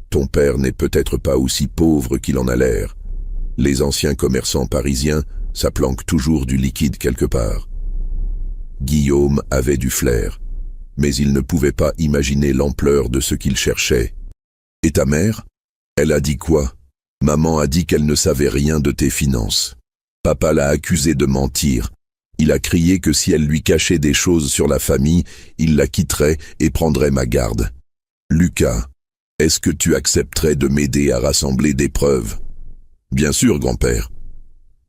S1: ton père n'est peut-être pas aussi pauvre qu'il en a l'air. Les anciens commerçants parisiens, ça planque toujours du liquide quelque part. Guillaume avait du flair, mais il ne pouvait pas imaginer l'ampleur de ce qu'il cherchait. Et ta mère? Elle a dit quoi? Maman a dit qu'elle ne savait rien de tes finances. Papa l'a accusée de mentir. Il a crié que si elle lui cachait des choses sur la famille, il la quitterait et prendrait ma garde. Lucas, est-ce que tu accepterais de m'aider à rassembler des preuves? Bien sûr, grand-père.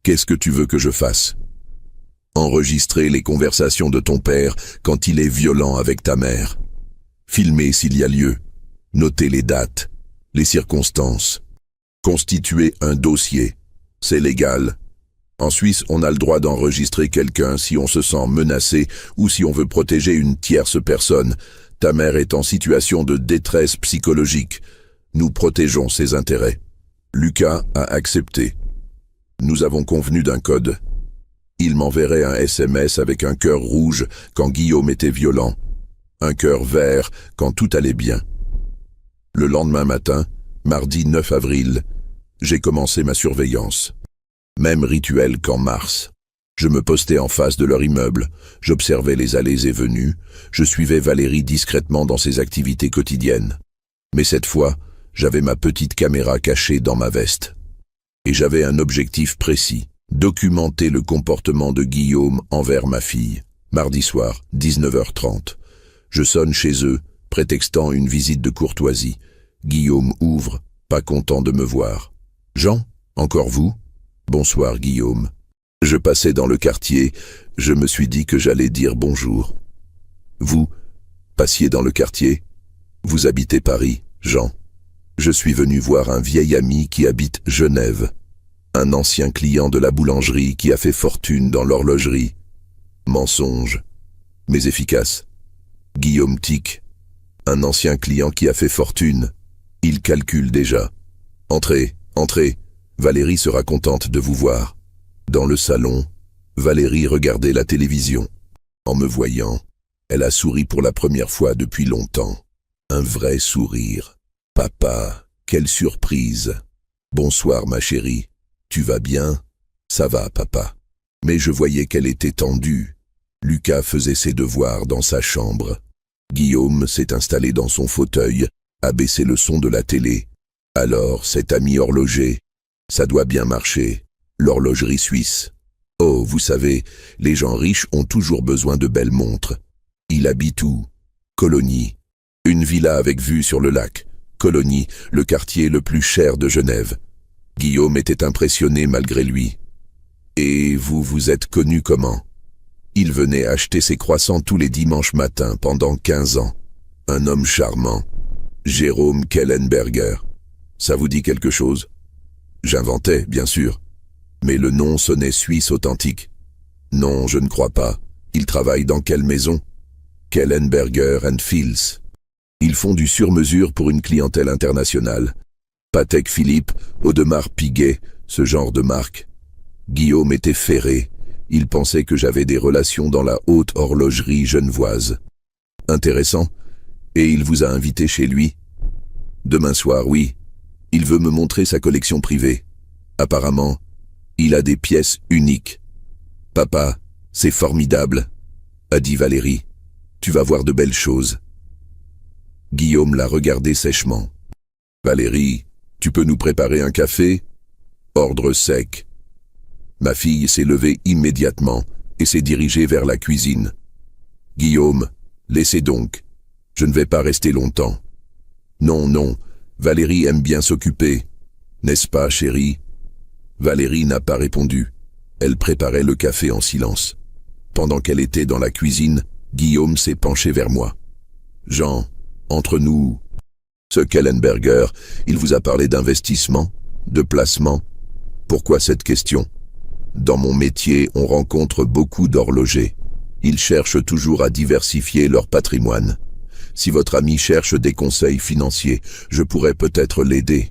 S1: Qu'est-ce que tu veux que je fasse? Enregistrer les conversations de ton père quand il est violent avec ta mère. Filmer s'il y a lieu. Noter les dates, les circonstances. Constituer un dossier. C'est légal. En Suisse, on a le droit d'enregistrer quelqu'un si on se sent menacé ou si on veut protéger une tierce personne. Ta mère est en situation de détresse psychologique. Nous protégeons ses intérêts. Lucas a accepté. Nous avons convenu d'un code. Il m'enverrait un SMS avec un cœur rouge quand Guillaume était violent, un cœur vert quand tout allait bien. Le lendemain matin, mardi 9 avril, j'ai commencé ma surveillance. Même rituel qu'en mars. Je me postais en face de leur immeuble, j'observais les allées et venues, je suivais Valérie discrètement dans ses activités quotidiennes. Mais cette fois, j'avais ma petite caméra cachée dans ma veste. Et j'avais un objectif précis, documenter le comportement de Guillaume envers ma fille. Mardi soir, 19h30. Je sonne chez eux, prétextant une visite de courtoisie. Guillaume ouvre, pas content de me voir. « Jean, encore vous ?»« Bonsoir, Guillaume. » Je passais dans le quartier, je me suis dit que j'allais dire bonjour. « Vous, passiez dans le quartier? Vous habitez Paris, Jean. Je suis venu voir un vieil ami qui habite Genève. Un ancien client de la boulangerie qui a fait fortune dans l'horlogerie. Mensonge, mais efficace. Guillaume tic. Un ancien client qui a fait fortune. Il calcule déjà. Entrez, entrez. Valérie sera contente de vous voir. Dans le salon, Valérie regardait la télévision. En me voyant, elle a souri pour la première fois depuis longtemps. Un vrai sourire. Papa, quelle surprise. Bonsoir ma chérie. Tu vas bien? Ça va, papa. Mais je voyais qu'elle était tendue. Lucas faisait ses devoirs dans sa chambre. Guillaume s'est installé dans son fauteuil, a baissé le son de la télé. Alors, cet ami horloger, ça doit bien marcher. L'horlogerie suisse. Oh, vous savez, les gens riches ont toujours besoin de belles montres. Il habite où? Colonie. Une villa avec vue sur le lac. Colonie, le quartier le plus cher de Genève. Guillaume était impressionné malgré lui. Et vous vous êtes connu comment? Il venait acheter ses croissants tous les dimanches matins pendant 15 ans. Un homme charmant. Jérôme Kellenberger. Ça vous dit quelque chose? J'inventais, bien sûr. Mais le nom sonnait suisse authentique. Non, je ne crois pas. Il travaille dans quelle maison? Kellenberger & Fils. Ils font du sur-mesure pour une clientèle internationale. Patek Philippe, Audemars Piguet, ce genre de marque. Guillaume était ferré. Il pensait que j'avais des relations dans la haute horlogerie genevoise. Intéressant. Et il vous a invité chez lui? Demain soir, oui. Il veut me montrer sa collection privée. Apparemment, il a des pièces uniques. Papa, c'est formidable, a dit Valérie. Tu vas voir de belles choses. Guillaume l'a regardé sèchement. Valérie, tu peux nous préparer un café? Ordre sec. Ma fille s'est levée immédiatement et s'est dirigée vers la cuisine. Guillaume, laissez donc. Je ne vais pas rester longtemps. Non, non, Valérie aime bien s'occuper. N'est-ce pas, chérie? Valérie n'a pas répondu. Elle préparait le café en silence. Pendant qu'elle était dans la cuisine, Guillaume s'est penché vers moi. Jean, entre nous, Ce Kellenberger, il vous a parlé d'investissement, de placement. Pourquoi cette question? Dans mon métier, on rencontre beaucoup d'horlogers. Ils cherchent toujours à diversifier leur patrimoine. Si votre ami cherche des conseils financiers, je pourrais peut-être l'aider.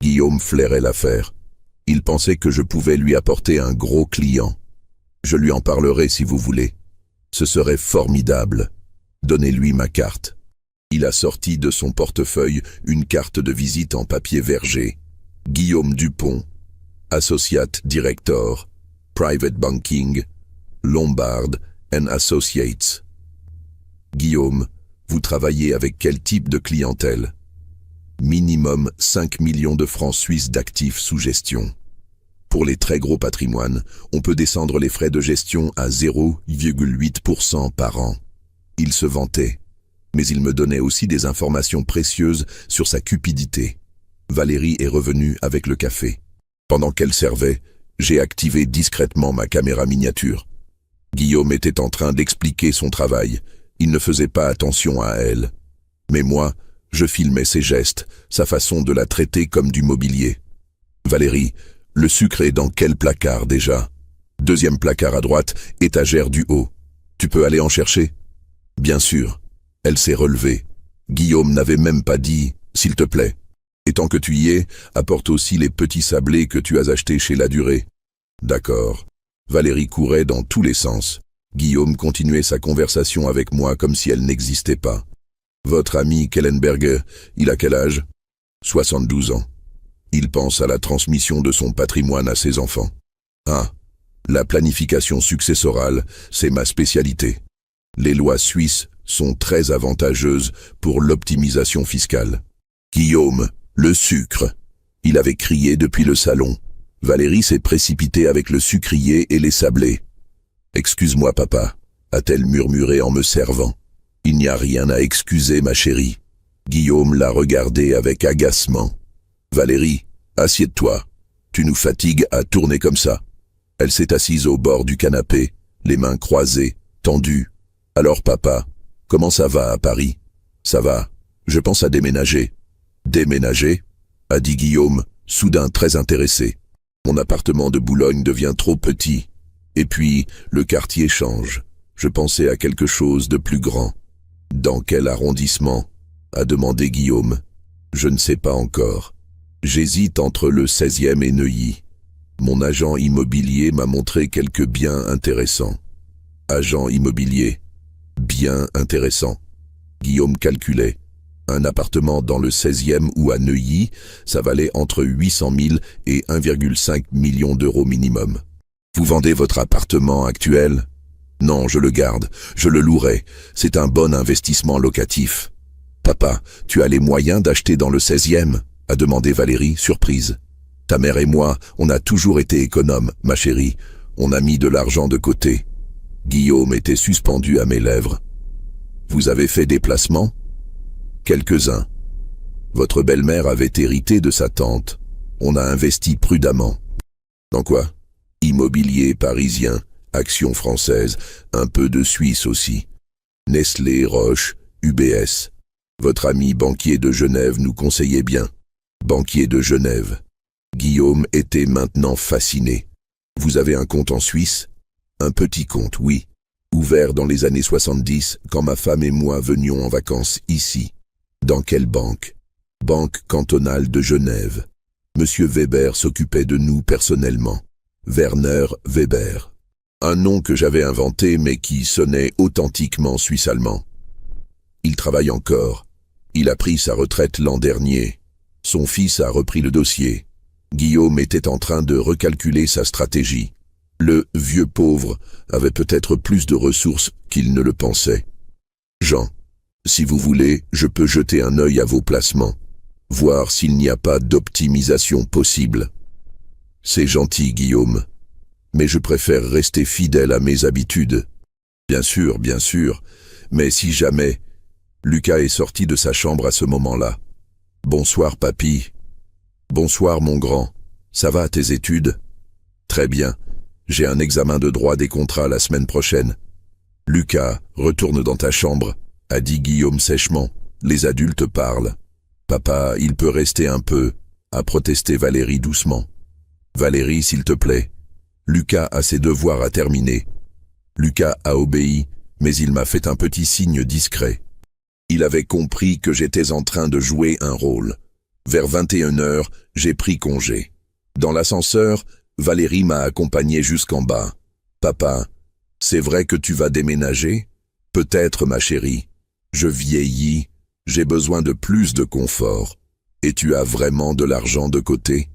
S1: Guillaume flairait l'affaire. Il pensait que je pouvais lui apporter un gros client. Je lui en parlerai si vous voulez. Ce serait formidable. Donnez-lui ma carte. Il a sorti de son portefeuille une carte de visite en papier verger. Guillaume Dupont, Associate Director, Private Banking, Lombard & Associates. Guillaume, vous travaillez avec quel type de clientèle? Minimum 5 millions de francs suisses d'actifs sous gestion. Pour les très gros patrimoines, on peut descendre les frais de gestion à 0,8% par an. Il se vantait, mais il me donnait aussi des informations précieuses sur sa cupidité. Valérie est revenue avec le café. Pendant qu'elle servait, j'ai activé discrètement ma caméra miniature. Guillaume était en train d'expliquer son travail. Il ne faisait pas attention à elle. Mais moi, je filmais ses gestes, sa façon de la traiter comme du mobilier. Valérie, le sucre est dans quel placard déjà? Deuxième placard à droite, étagère du haut. Tu peux aller en chercher? Bien sûr. Elle s'est relevée. Guillaume n'avait même pas dit « s'il te plaît ». Et tant que tu y es, apporte aussi les petits sablés que tu as achetés chez Ladurée. D'accord. Valérie courait dans tous les sens. Guillaume continuait sa conversation avec moi comme si elle n'existait pas. Votre ami Kellenberger, il a quel âge? 72 ans. Il pense à la transmission de son patrimoine à ses enfants. Ah, la planification successorale, c'est ma spécialité. Les lois suisses sont très avantageuses pour l'optimisation fiscale. Guillaume, le sucre. Il avait crié depuis le salon. Valérie s'est précipitée avec le sucrier et les sablés. Excuse-moi, papa, a-t-elle murmuré en me servant. Il n'y a rien à excuser, ma chérie. Guillaume l'a regardée avec agacement. Valérie, assieds-toi. Tu nous fatigues à tourner comme ça. Elle s'est assise au bord du canapé, les mains croisées, tendues. Alors, papa, comment ça va à Paris? Ça va. Je pense à déménager. Déménager? A dit Guillaume, soudain très intéressé. Mon appartement de Boulogne devient trop petit. Et puis, le quartier change. Je pensais à quelque chose de plus grand. Dans quel arrondissement? A demandé Guillaume. Je ne sais pas encore. J'hésite entre le 16e et Neuilly. Mon agent immobilier m'a montré quelques biens intéressants. Agent immobilier. Bien intéressant. Guillaume calculait. Un appartement dans le 16e ou à Neuilly, ça valait entre 800 000 et 1,5 million d'euros minimum. Vous vendez votre appartement actuel? Non, je le garde, je le louerai. C'est un bon investissement locatif. Papa, tu as les moyens d'acheter dans le 16e? A demandé Valérie, surprise. Ta mère et moi, on a toujours été économes, ma chérie. On a mis de l'argent de côté. Guillaume était suspendu à mes lèvres. Vous avez fait des placements? Quelques-uns. Votre belle-mère avait hérité de sa tante. On a investi prudemment. Dans quoi? Immobilier parisien, actions françaises, un peu de Suisse aussi. Nestlé, Roche, UBS. Votre ami banquier de Genève nous conseillait bien. Banquier de Genève. Guillaume était maintenant fasciné. Vous avez un compte en Suisse? Un petit compte, oui. Ouvert dans les années 70, quand ma femme et moi venions en vacances ici. Dans quelle banque? Banque cantonale de Genève. Monsieur Weber s'occupait de nous personnellement. Werner Weber. Un nom que j'avais inventé mais qui sonnait authentiquement suisse-allemand. Il travaille encore. Il a pris sa retraite l'an dernier. Son fils a repris le dossier. Guillaume était en train de recalculer sa stratégie. Le vieux pauvre avait peut-être plus de ressources qu'il ne le pensait. Jean, si vous voulez, je peux jeter un œil à vos placements, voir s'il n'y a pas d'optimisation possible. C'est gentil, Guillaume, mais je préfère rester fidèle à mes habitudes. Bien sûr, mais si jamais... Lucas est sorti de sa chambre à ce moment-là. Bonsoir, papy. Bonsoir, mon grand. Ça va, tes études? Très bien. J'ai un examen de droit des contrats la semaine prochaine. Lucas, retourne dans ta chambre, a dit Guillaume sèchement. Les adultes parlent. Papa, il peut rester un peu, a protesté Valérie doucement. Valérie, s'il te plaît. Lucas a ses devoirs à terminer. Lucas a obéi, mais il m'a fait un petit signe discret. Il avait compris que j'étais en train de jouer un rôle. Vers 21h, j'ai pris congé. Dans l'ascenseur, Valérie m'a accompagné jusqu'en bas. Papa, c'est vrai que tu vas déménager? Peut-être, ma chérie. Je vieillis, j'ai besoin de plus de confort. Et tu as vraiment de l'argent de côté?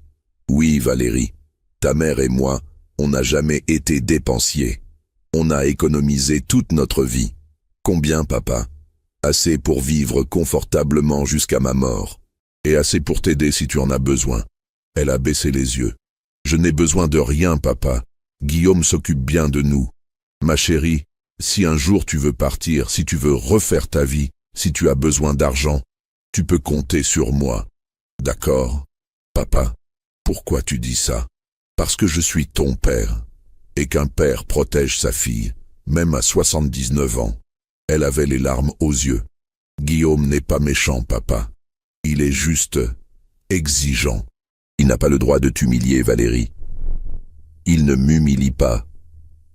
S1: Oui, Valérie. Ta mère et moi, on n'a jamais été dépensiers. On a économisé toute notre vie. Combien, papa? Assez pour vivre confortablement jusqu'à ma mort. Et assez pour t'aider si tu en as besoin. Elle a baissé les yeux. Je n'ai besoin de rien, papa. Guillaume s'occupe bien de nous. Ma chérie, si un jour tu veux partir, si tu veux refaire ta vie, si tu as besoin d'argent, tu peux compter sur moi. D'accord? Papa, pourquoi tu dis ça? Parce que je suis ton père, et qu'un père protège sa fille, même à 79 ans. Elle avait les larmes aux yeux. Guillaume n'est pas méchant, papa. Il est juste exigeant. Il n'a pas le droit de t'humilier, Valérie. Il ne m'humilie pas.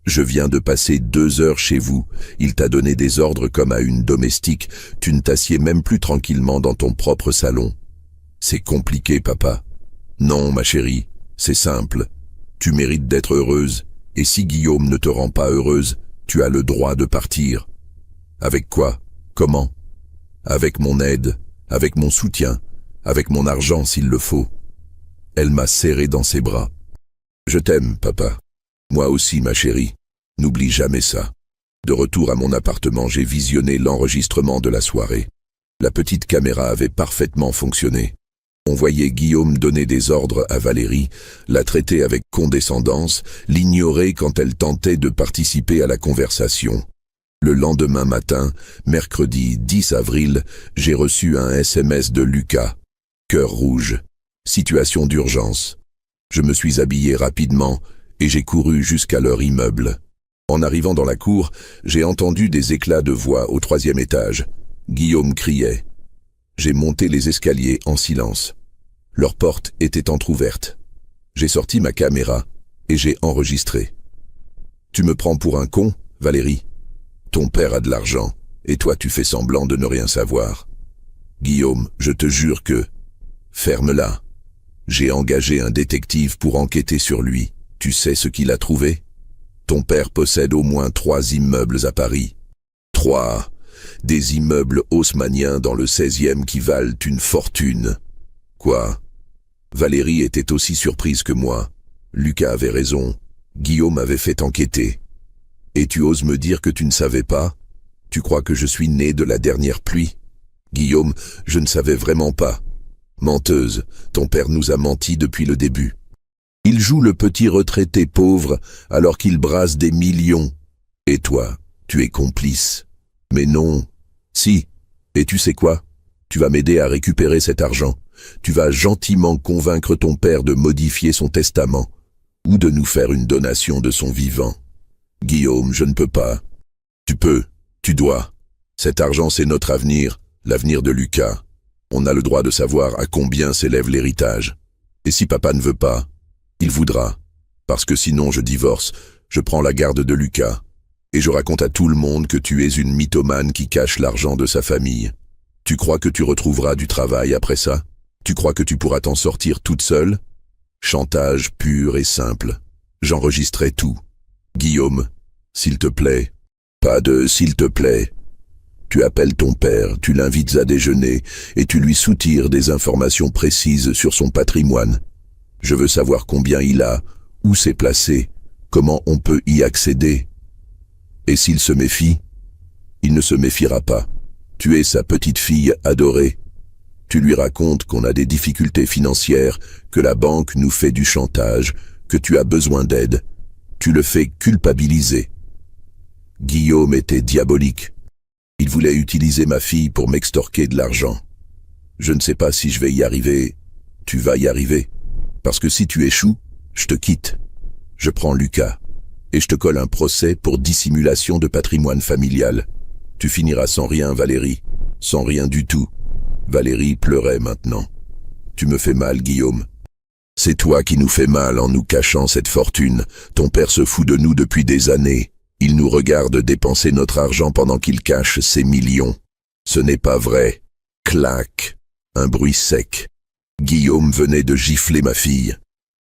S1: Je viens de passer 2 heures chez vous. Il t'a donné des ordres comme à une domestique. Tu ne t'assieds même plus tranquillement dans ton propre salon. C'est compliqué, papa. Non, ma chérie, c'est simple. Tu mérites d'être heureuse, et si Guillaume ne te rend pas heureuse, tu as le droit de partir. Avec quoi? Comment? Avec mon aide, avec mon soutien, avec mon argent s'il le faut. Elle m'a serré dans ses bras. Je t'aime, papa. Moi aussi, ma chérie. N'oublie jamais ça. De retour à mon appartement, j'ai visionné l'enregistrement de la soirée. La petite caméra avait parfaitement fonctionné. On voyait Guillaume donner des ordres à Valérie, la traiter avec condescendance, l'ignorer quand elle tentait de participer à la conversation. Le lendemain matin, mercredi 10 avril, j'ai reçu un SMS de Lucas. Cœur rouge. Situation d'urgence. Je me suis habillé rapidement et j'ai couru jusqu'à leur immeuble. En arrivant dans la cour, j'ai entendu des éclats de voix au 3e étage. Guillaume criait. J'ai monté les escaliers en silence. Leur porte était entr'ouverte. J'ai sorti ma caméra et j'ai enregistré. Tu me prends pour un con, Valérie? Ton père a de l'argent et toi tu fais semblant de ne rien savoir. Guillaume, je te jure que... Ferme-la. J'ai engagé un détective pour enquêter sur lui. Tu sais ce qu'il a trouvé? Ton père possède au moins 3 immeubles à Paris. 3. Des immeubles haussmanniens dans le 16e qui valent une fortune. Quoi? Valérie était aussi surprise que moi. Lucas avait raison. Guillaume avait fait enquêter. Et tu oses me dire que tu ne savais pas? Tu crois que je suis né de la dernière pluie? Guillaume, je ne savais vraiment pas. Menteuse, ton père nous a menti depuis le début. Il joue le petit retraité pauvre alors qu'il brasse des millions. Et toi, tu es complice. Mais non. Si. Et tu sais quoi? Tu vas m'aider à récupérer cet argent. Tu vas gentiment convaincre ton père de modifier son testament ou de nous faire une donation de son vivant. Guillaume, je ne peux pas. Tu peux, tu dois. Cet argent, c'est notre avenir, l'avenir de Lucas. On a le droit de savoir à combien s'élève l'héritage. Et si papa ne veut pas, il voudra. Parce que sinon je divorce, je prends la garde de Lucas. Et je raconte à tout le monde que tu es une mythomane qui cache l'argent de sa famille. Tu crois que tu retrouveras du travail après ça? Tu crois que tu pourras t'en sortir toute seule? Chantage pur et simple. J'enregistrerai tout. Guillaume, s'il te plaît. Pas de s'il te plaît. Tu appelles ton père, tu l'invites à déjeuner et tu lui soutires des informations précises sur son patrimoine. Je veux savoir combien il a, où c'est placé, comment on peut y accéder. Et s'il se méfie, il ne se méfiera pas. Tu es sa petite fille adorée. Tu lui racontes qu'on a des difficultés financières, que la banque nous fait du chantage, que tu as besoin d'aide. Tu le fais culpabiliser. Guillaume était diabolique. Il voulait utiliser ma fille pour m'extorquer de l'argent. Je ne sais pas si je vais y arriver. Tu vas y arriver. Parce que si tu échoues, je te quitte. Je prends Lucas et je te colle un procès pour dissimulation de patrimoine familial. Tu finiras sans rien, Valérie. Sans rien du tout. Valérie pleurait maintenant. Tu me fais mal, Guillaume. C'est toi qui nous fais mal en nous cachant cette fortune. Ton père se fout de nous depuis des années. Il nous regarde dépenser notre argent pendant qu'il cache ses millions. Ce n'est pas vrai. Clac. Un bruit sec. Guillaume venait de gifler ma fille.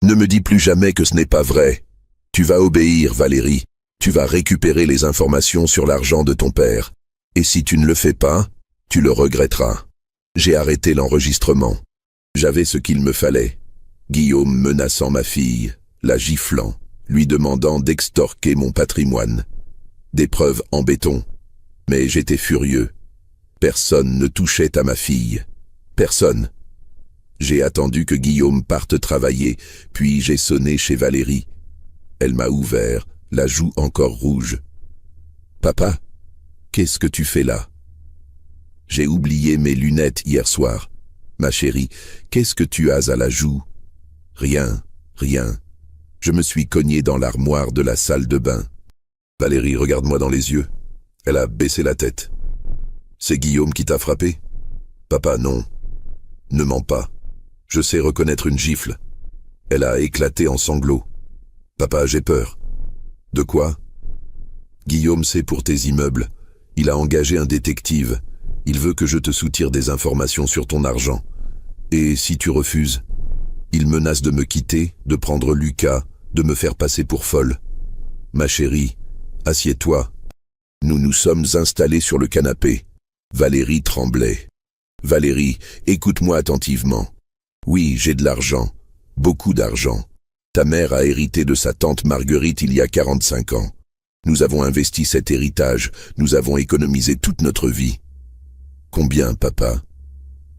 S1: Ne me dis plus jamais que ce n'est pas vrai. Tu vas obéir, Valérie. Tu vas récupérer les informations sur l'argent de ton père. Et si tu ne le fais pas, tu le regretteras. J'ai arrêté l'enregistrement. J'avais ce qu'il me fallait. Guillaume menaçant ma fille, la giflant, lui demandant d'extorquer mon patrimoine. Des preuves en béton. Mais j'étais furieux. Personne ne touchait à ma fille. Personne. J'ai attendu que Guillaume parte travailler, puis j'ai sonné chez Valérie. Elle m'a ouvert, la joue encore rouge. « Papa, qu'est-ce que tu fais là ?»« J'ai oublié mes lunettes hier soir. Ma chérie, qu'est-ce que tu as à la joue ?»« Rien, rien. Je me suis cogné dans l'armoire de la salle de bain. » Valérie, regarde-moi dans les yeux. Elle a baissé la tête. « C'est Guillaume qui t'a frappé ?»« Papa, non. Ne mens pas. Je sais reconnaître une gifle. » Elle a éclaté en sanglots. « Papa, j'ai peur. »« De quoi ?»« Guillaume, c'est pour tes immeubles. Il a engagé un détective. Il veut que je te soutire des informations sur ton argent. Et si tu refuses, il menace de me quitter, de prendre Lucas, de me faire passer pour folle. Ma chérie, assieds-toi. » Nous nous sommes installés sur le canapé. Valérie tremblait. « Valérie, écoute-moi attentivement. Oui, j'ai de l'argent. Beaucoup d'argent. Ta mère a hérité de sa tante Marguerite il y a 45 ans. Nous avons investi cet héritage, nous avons économisé toute notre vie. Combien, papa?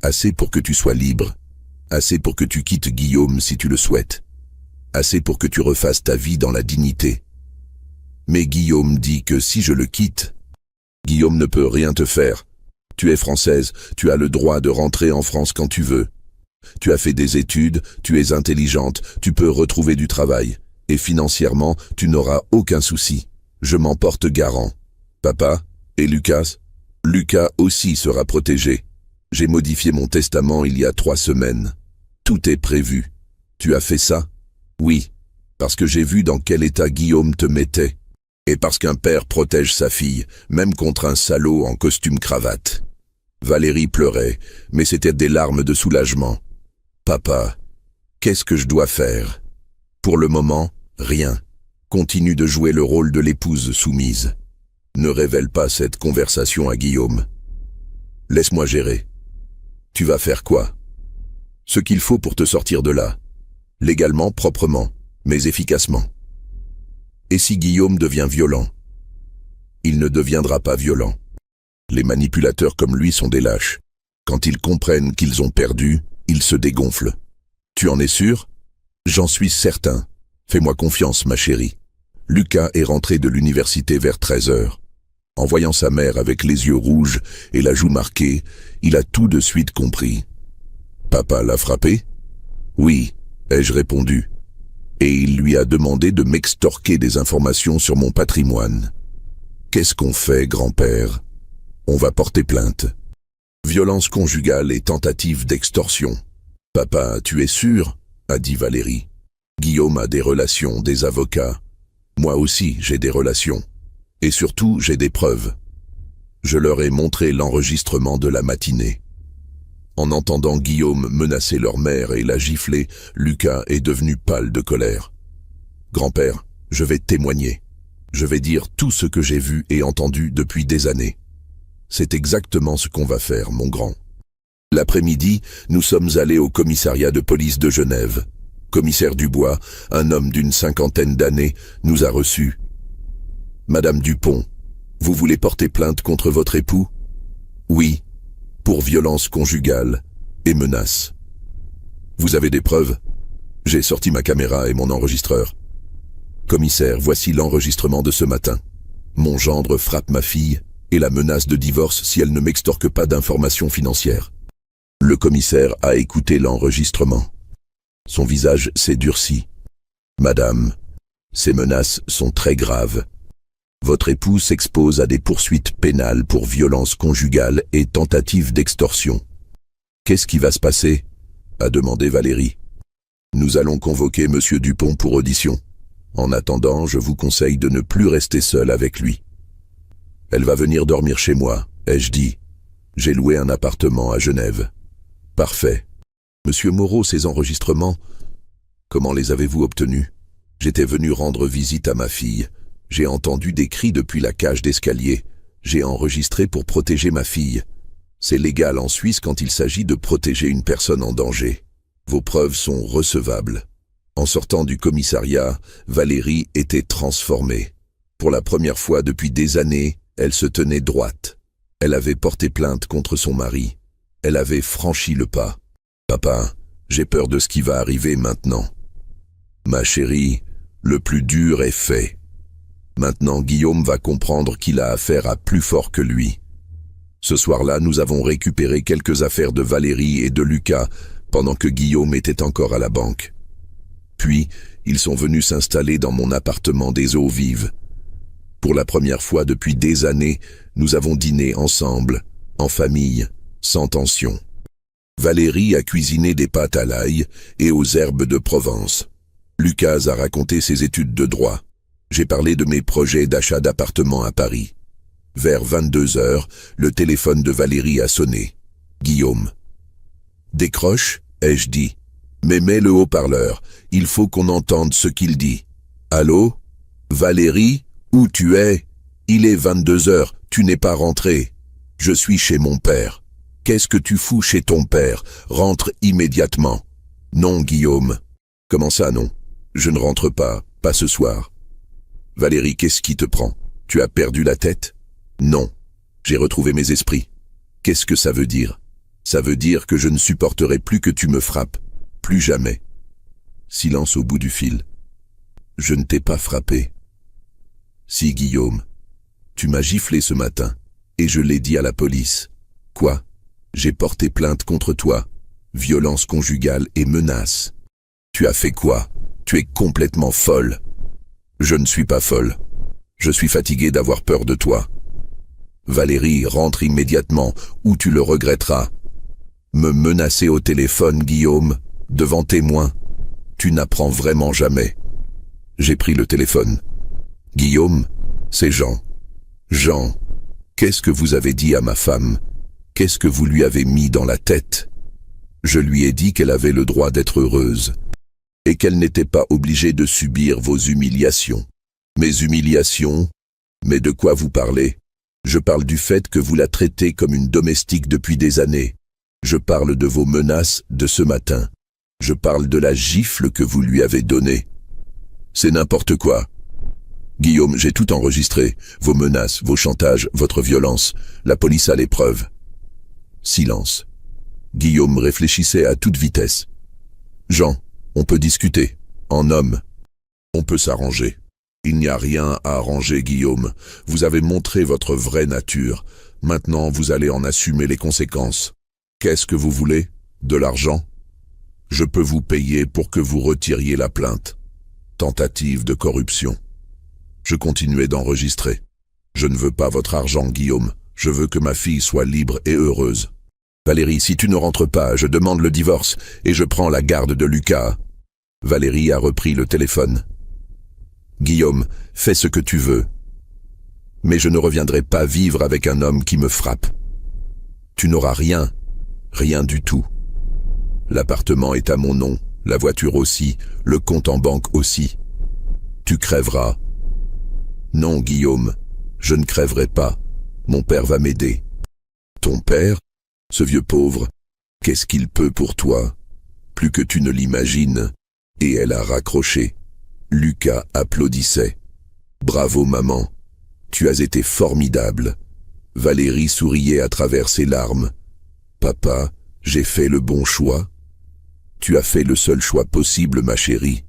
S1: Assez pour que tu sois libre. Assez pour que tu quittes Guillaume si tu le souhaites. Assez pour que tu refasses ta vie dans la dignité. Mais Guillaume dit que si je le quitte, Guillaume ne peut rien te faire. Tu es française, tu as le droit de rentrer en France quand tu veux. Tu as fait des études, tu es intelligente, tu peux retrouver du travail. Et financièrement, tu n'auras aucun souci. Je m'en porte garant. Papa, et Lucas? Lucas aussi sera protégé. J'ai modifié mon testament il y a 3 semaines. Tout est prévu. Tu as fait ça? Oui, parce que j'ai vu dans quel état Guillaume te mettait. Et parce qu'un père protège sa fille, même contre un salaud en costume cravate. Valérie pleurait, mais c'était des larmes de soulagement. Papa, qu'est-ce que je dois faire? Pour le moment, rien. Continue de jouer le rôle de l'épouse soumise. Ne révèle pas cette conversation à Guillaume. Laisse-moi gérer. Tu vas faire quoi? Ce qu'il faut pour te sortir de là. Légalement, proprement, mais efficacement. Et si Guillaume devient violent? Il ne deviendra pas violent. Les manipulateurs comme lui sont des lâches. Quand ils comprennent qu'ils ont perdu, ils se dégonflent. Tu en es sûr? J'en suis certain. Fais-moi confiance, ma chérie. Lucas est rentré de l'université vers 13h. En voyant sa mère avec les yeux rouges et la joue marquée, il a tout de suite compris. Papa l'a frappé? Oui, ai-je répondu. Et il lui a demandé de m'extorquer des informations sur mon patrimoine. Qu'est-ce qu'on fait, grand-père? On va porter plainte. Violence conjugale et tentative d'extorsion. Papa, tu es sûr? A dit Valérie. Guillaume a des relations, des avocats. Moi aussi, j'ai des relations. Et surtout, j'ai des preuves. Je leur ai montré l'enregistrement de la matinée. En entendant Guillaume menacer leur mère et la gifler, Lucas est devenu pâle de colère. Grand-père, je vais témoigner. Je vais dire tout ce que j'ai vu et entendu depuis des années. C'est exactement ce qu'on va faire, mon grand. L'après-midi, nous sommes allés au commissariat de police de Genève. Commissaire Dubois, un homme d'une 50aine d'années, nous a reçus. « Madame Dupont, vous voulez porter plainte contre votre époux ?»« Oui, pour violence conjugale et menace. »« Vous avez des preuves ?» J'ai sorti ma caméra et mon enregistreur. « Commissaire, voici l'enregistrement de ce matin. Mon gendre frappe ma fille et la menace de divorce si elle ne m'extorque pas d'informations financières. » Le commissaire a écouté l'enregistrement. Son visage s'est durci. « Madame, ces menaces sont très graves. Votre époux s'expose à des poursuites pénales pour violence conjugale et tentative d'extorsion. Qu'est-ce qui va se passer? A demandé Valérie. Nous allons convoquer Monsieur Dupont pour audition. En attendant, je vous conseille de ne plus rester seul avec lui. Elle va venir dormir chez moi, ai-je dit. J'ai loué un appartement à Genève. Parfait. Monsieur Moreau, ces enregistrements, comment les avez-vous obtenus? J'étais venu rendre visite à ma fille. J'ai entendu des cris depuis la cage d'escalier. J'ai enregistré pour protéger ma fille. C'est légal en Suisse quand il s'agit de protéger une personne en danger. Vos preuves sont recevables. En sortant du commissariat, Valérie était transformée. Pour la première fois depuis des années, elle se tenait droite. Elle avait porté plainte contre son mari. Elle avait franchi le pas. Papa, j'ai peur de ce qui va arriver maintenant. Ma chérie, le plus dur est fait. Maintenant, Guillaume va comprendre qu'il a affaire à plus fort que lui. Ce soir-là, nous avons récupéré quelques affaires de Valérie et de Lucas pendant que Guillaume était encore à la banque. Puis, ils sont venus s'installer dans mon appartement des Eaux Vives. Pour la première fois depuis des années, nous avons dîné ensemble, en famille, sans tension. Valérie a cuisiné des pâtes à l'ail et aux herbes de Provence. Lucas a raconté ses études de droit. J'ai parlé de mes projets d'achat d'appartements à Paris. Vers 22 heures, le téléphone de Valérie a sonné. Guillaume. Décroche, ai-je dit. Mais mets le haut-parleur, il faut qu'on entende ce qu'il dit. Allô? Valérie, où tu es? Il est 22 heures, tu n'es pas rentrée. Je suis chez mon père. Qu'est-ce que tu fous chez ton père? Rentre immédiatement. Non, Guillaume. Comment ça, non? Je ne rentre pas ce soir. Valérie, qu'est-ce qui te prend? Tu as perdu la tête? Non. J'ai retrouvé mes esprits. Qu'est-ce que ça veut dire? Ça veut dire que je ne supporterai plus que tu me frappes. Plus jamais. Silence au bout du fil. Je ne t'ai pas frappé. Si, Guillaume. Tu m'as giflé ce matin, et je l'ai dit à la police. Quoi? J'ai porté plainte contre toi. Violence conjugale et menace. Tu as fait quoi? Tu es complètement folle. Je ne suis pas folle. Je suis fatigué d'avoir peur de toi. Valérie, rentre immédiatement, ou tu le regretteras. Me menacer au téléphone, Guillaume, devant témoins. Tu n'apprends vraiment jamais. J'ai pris le téléphone. Guillaume, c'est Jean. Jean, qu'est-ce que vous avez dit à ma femme? Qu'est-ce que vous lui avez mis dans la tête? Je lui ai dit qu'elle avait le droit d'être heureuse et qu'elle n'était pas obligée de subir vos humiliations. Mes humiliations? Mais de quoi vous parlez? Je parle du fait que vous la traitez comme une domestique depuis des années. Je parle de vos menaces de ce matin. Je parle de la gifle que vous lui avez donnée. C'est n'importe quoi. Guillaume, j'ai tout enregistré. Vos menaces, vos chantages, votre violence. La police a les preuves. Silence. Guillaume réfléchissait à toute vitesse. Jean, on peut discuter. En homme. On peut s'arranger. Il n'y a rien à arranger, Guillaume. Vous avez montré votre vraie nature. Maintenant, vous allez en assumer les conséquences. Qu'est-ce que vous voulez? De l'argent? Je peux vous payer pour que vous retiriez la plainte. Tentative de corruption. Je continuais d'enregistrer. Je ne veux pas votre argent, Guillaume. Je veux que ma fille soit libre et heureuse. Valérie, si tu ne rentres pas, je demande le divorce et je prends la garde de Lucas. Valérie a repris le téléphone. Guillaume, fais ce que tu veux. Mais je ne reviendrai pas vivre avec un homme qui me frappe. Tu n'auras rien, rien du tout. L'appartement est à mon nom, la voiture aussi, le compte en banque aussi. Tu crèveras. Non, Guillaume, je ne crèverai pas. Mon père va m'aider. Ton père? Ce vieux pauvre, qu'est-ce qu'il peut pour toi? Plus que tu ne l'imagines. Et elle a raccroché. Lucas applaudissait. Bravo, maman. Tu as été formidable. Valérie souriait à travers ses larmes. Papa, j'ai fait le bon choix. Tu as fait le seul choix possible, ma chérie.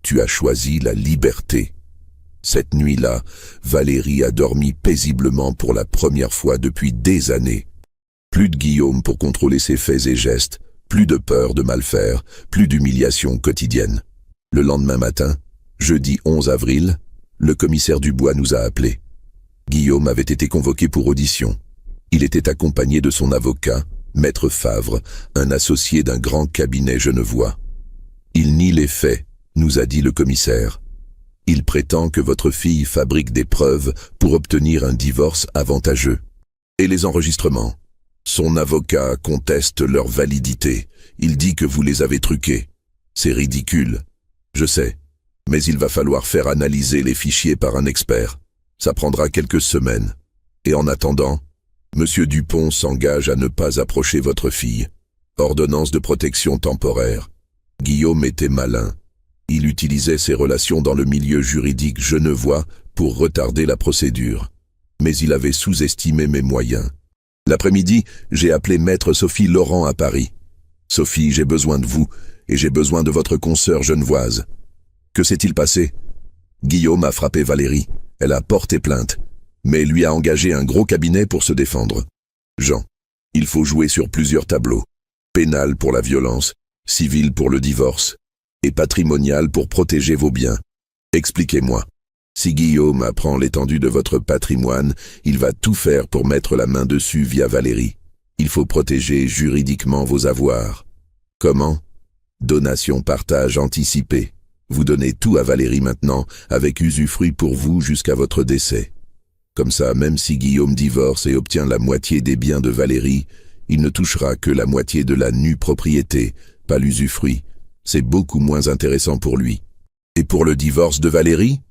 S1: Tu as choisi la liberté. Cette nuit-là, Valérie a dormi paisiblement pour la première fois depuis des années. Plus de Guillaume pour contrôler ses faits et gestes, plus de peur de mal faire, plus d'humiliation quotidienne. Le lendemain matin, jeudi 11 avril, le commissaire Dubois nous a appelés. Guillaume avait été convoqué pour audition. Il était accompagné de son avocat, Maître Favre, un associé d'un grand cabinet genevois. Il nie les faits, nous a dit le commissaire. Il prétend que votre fille fabrique des preuves pour obtenir un divorce avantageux. Et les enregistrements? Son avocat conteste leur validité. Il dit que vous les avez truqués. C'est ridicule. Je sais. Mais il va falloir faire analyser les fichiers par un expert. Ça prendra quelques semaines. Et en attendant, Monsieur Dupont s'engage à ne pas approcher votre fille. Ordonnance de protection temporaire. Guillaume était malin. Il utilisait ses relations dans le milieu juridique genevois pour retarder la procédure. Mais il avait sous-estimé mes moyens. L'après-midi, j'ai appelé maître Sophie Laurent à Paris. « Sophie, j'ai besoin de vous, et j'ai besoin de votre consoeur genevoise. » Que s'est-il passé? Guillaume a frappé Valérie. Elle a porté plainte, mais lui a engagé un gros cabinet pour se défendre. Jean, il faut jouer sur plusieurs tableaux. Pénal pour la violence, civil pour le divorce, et patrimonial pour protéger vos biens. Expliquez-moi. Si Guillaume apprend l'étendue de votre patrimoine, il va tout faire pour mettre la main dessus via Valérie. Il faut protéger juridiquement vos avoirs. Comment? Donation-partage anticipé. Vous donnez tout à Valérie maintenant, avec usufruit pour vous jusqu'à votre décès. Comme ça, même si Guillaume divorce et obtient la moitié des biens de Valérie, il ne touchera que la moitié de la nue propriété, pas l'usufruit. C'est beaucoup moins intéressant pour lui. Et pour le divorce de Valérie?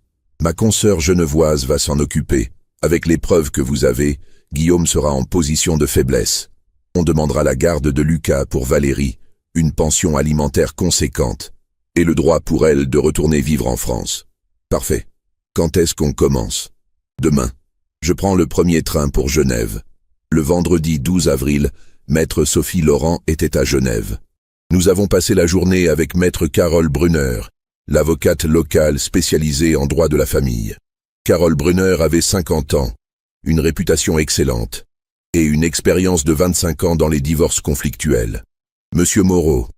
S1: Ma consoeur genevoise va s'en occuper. Avec les preuves que vous avez, Guillaume sera en position de faiblesse. On demandera la garde de Lucas pour Valérie, une pension alimentaire conséquente, et le droit pour elle de retourner vivre en France. Parfait. Quand est-ce qu'on commence? Demain. Je prends le premier train pour Genève. Le vendredi 12 avril, maître Sophie Laurent était à Genève. Nous avons passé la journée avec maître Carole Brunner, l'avocate locale spécialisée en droit de la famille. Carole Brunner avait 50 ans, une réputation excellente, et une expérience de 25 ans dans les divorces conflictuels. Monsieur Moreau,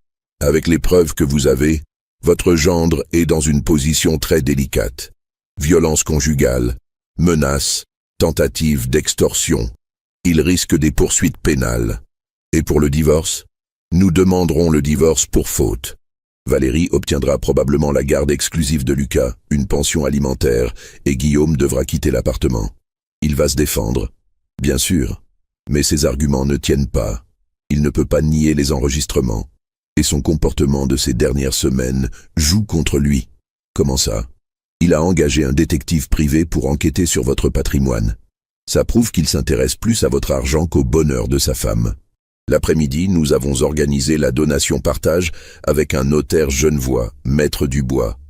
S1: avec les preuves que vous avez, votre gendre est dans une position très délicate. Violence conjugale, menaces, tentative d'extorsion. Il risque des poursuites pénales. Et pour le divorce? Nous demanderons le divorce pour faute. Valérie obtiendra probablement la garde exclusive de Lucas, une pension alimentaire, et Guillaume devra quitter l'appartement. Il va se défendre, bien sûr, mais ses arguments ne tiennent pas. Il ne peut pas nier les enregistrements, et son comportement de ces dernières semaines joue contre lui. Comment ça? Il a engagé un détective privé pour enquêter sur votre patrimoine. Ça prouve qu'il s'intéresse plus à votre argent qu'au bonheur de sa femme. L'après-midi, nous avons organisé la donation-partage avec un notaire genevois, maître Dubois.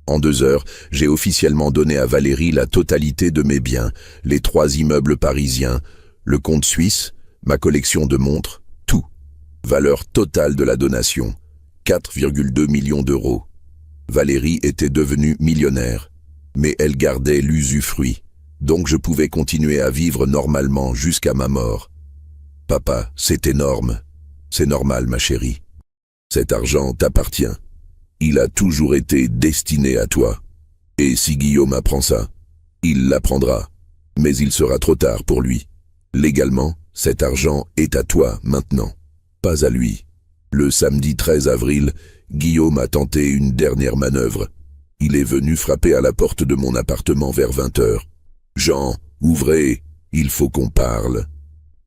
S1: En 2 heures, j'ai officiellement donné à Valérie la totalité de mes biens, les 3 immeubles parisiens, le compte suisse, ma collection de montres, tout. Valeur totale de la donation, 4,2 millions d'euros. Valérie était devenue millionnaire, mais elle gardait l'usufruit, donc je pouvais continuer à vivre normalement jusqu'à ma mort. Papa, c'est énorme. C'est normal, ma chérie. Cet argent t'appartient. Il a toujours été destiné à toi. Et si Guillaume apprend ça, il l'apprendra. Mais il sera trop tard pour lui. Légalement, cet argent est à toi maintenant, pas à lui. Le samedi 13 avril, Guillaume a tenté une dernière manœuvre. Il est venu frapper à la porte de mon appartement vers 20 heures. « Jean, ouvrez, il faut qu'on parle. »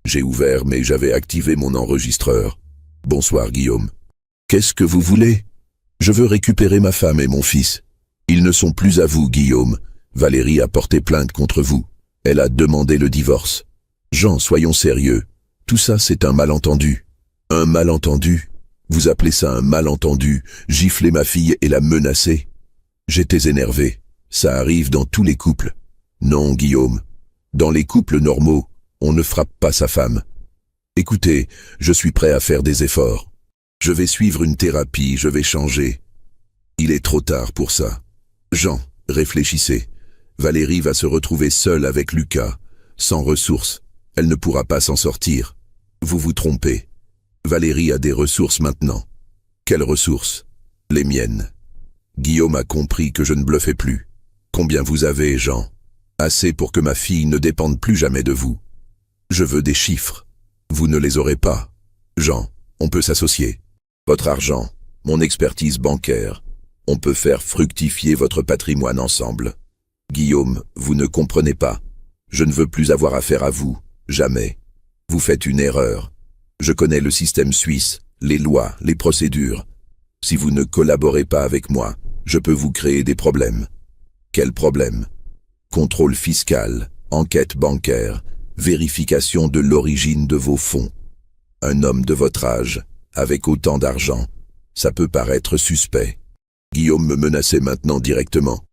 S1: J'ai ouvert, mais j'avais activé mon enregistreur. « Bonsoir, Guillaume. »« Qu'est-ce que vous voulez ? » ?»« Je veux récupérer ma femme et mon fils. Ils ne sont plus à vous, Guillaume. Valérie a porté plainte contre vous. Elle a demandé le divorce. »« Jean, soyons sérieux. Tout ça, c'est un malentendu. »« Un malentendu ? Vous appelez ça un malentendu, gifler ma fille et la menacer ? » J'étais énervé. Ça arrive dans tous les couples. Non, Guillaume. Dans les couples normaux, on ne frappe pas sa femme. Écoutez, je suis prêt à faire des efforts. Je vais suivre une thérapie, je vais changer. Il est trop tard pour ça. Jean, réfléchissez. Valérie va se retrouver seule avec Lucas, sans ressources. Elle ne pourra pas s'en sortir. Vous vous trompez. Valérie a des ressources maintenant. Quelles ressources? Les miennes. Guillaume a compris que je ne bluffais plus. Combien vous avez, Jean? Assez pour que ma fille ne dépende plus jamais de vous. Je veux des chiffres. Vous ne les aurez pas. Jean, on peut s'associer. Votre argent, mon expertise bancaire. On peut faire fructifier votre patrimoine ensemble. Guillaume, vous ne comprenez pas. Je ne veux plus avoir affaire à vous, jamais. Vous faites une erreur. Je connais le système suisse, les lois, les procédures. Si vous ne collaborez pas avec moi, je peux vous créer des problèmes. Quels problèmes? Contrôle fiscal, enquête bancaire, vérification de l'origine de vos fonds. Un homme de votre âge, avec autant d'argent, ça peut paraître suspect. Guillaume me menaçait maintenant directement.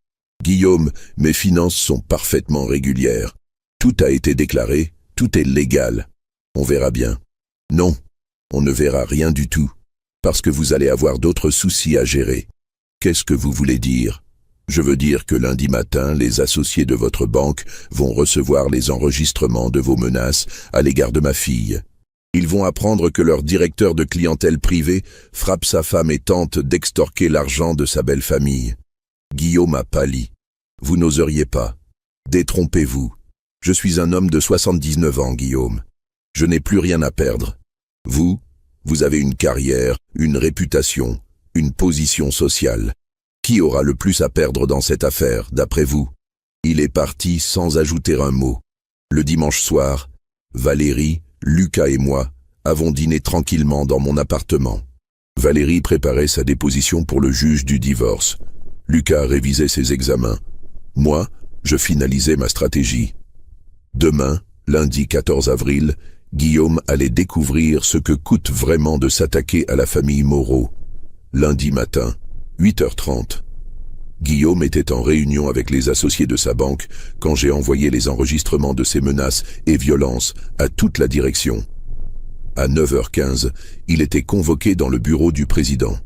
S1: Guillaume, mes finances sont parfaitement régulières. Tout a été déclaré, tout est légal. On verra bien. Non, on ne verra rien du tout, parce que vous allez avoir d'autres soucis à gérer. Qu'est-ce que vous voulez dire? Je veux dire que lundi matin, les associés de votre banque vont recevoir les enregistrements de vos menaces à l'égard de ma fille. Ils vont apprendre que leur directeur de clientèle privée frappe sa femme et tente d'extorquer l'argent de sa belle famille. Guillaume a pâli. Vous n'oseriez pas. Détrompez-vous. Je suis un homme de 79 ans, Guillaume. Je n'ai plus rien à perdre. Vous avez une carrière, une réputation, une position sociale. Qui aura le plus à perdre dans cette affaire, d'après vous? Il est parti sans ajouter un mot. Le dimanche soir, Valérie, Lucas et moi avons dîné tranquillement dans mon appartement. Valérie préparait sa déposition pour le juge du divorce. Lucas révisait ses examens. Moi, je finalisais ma stratégie. Demain, lundi 14 avril, Guillaume allait découvrir ce que coûte vraiment de s'attaquer à la famille Moreau. Lundi matin, 8h30. Guillaume était en réunion avec les associés de sa banque quand j'ai envoyé les enregistrements de ses menaces et violences à toute la direction. À 9h15, il était convoqué dans le bureau du président.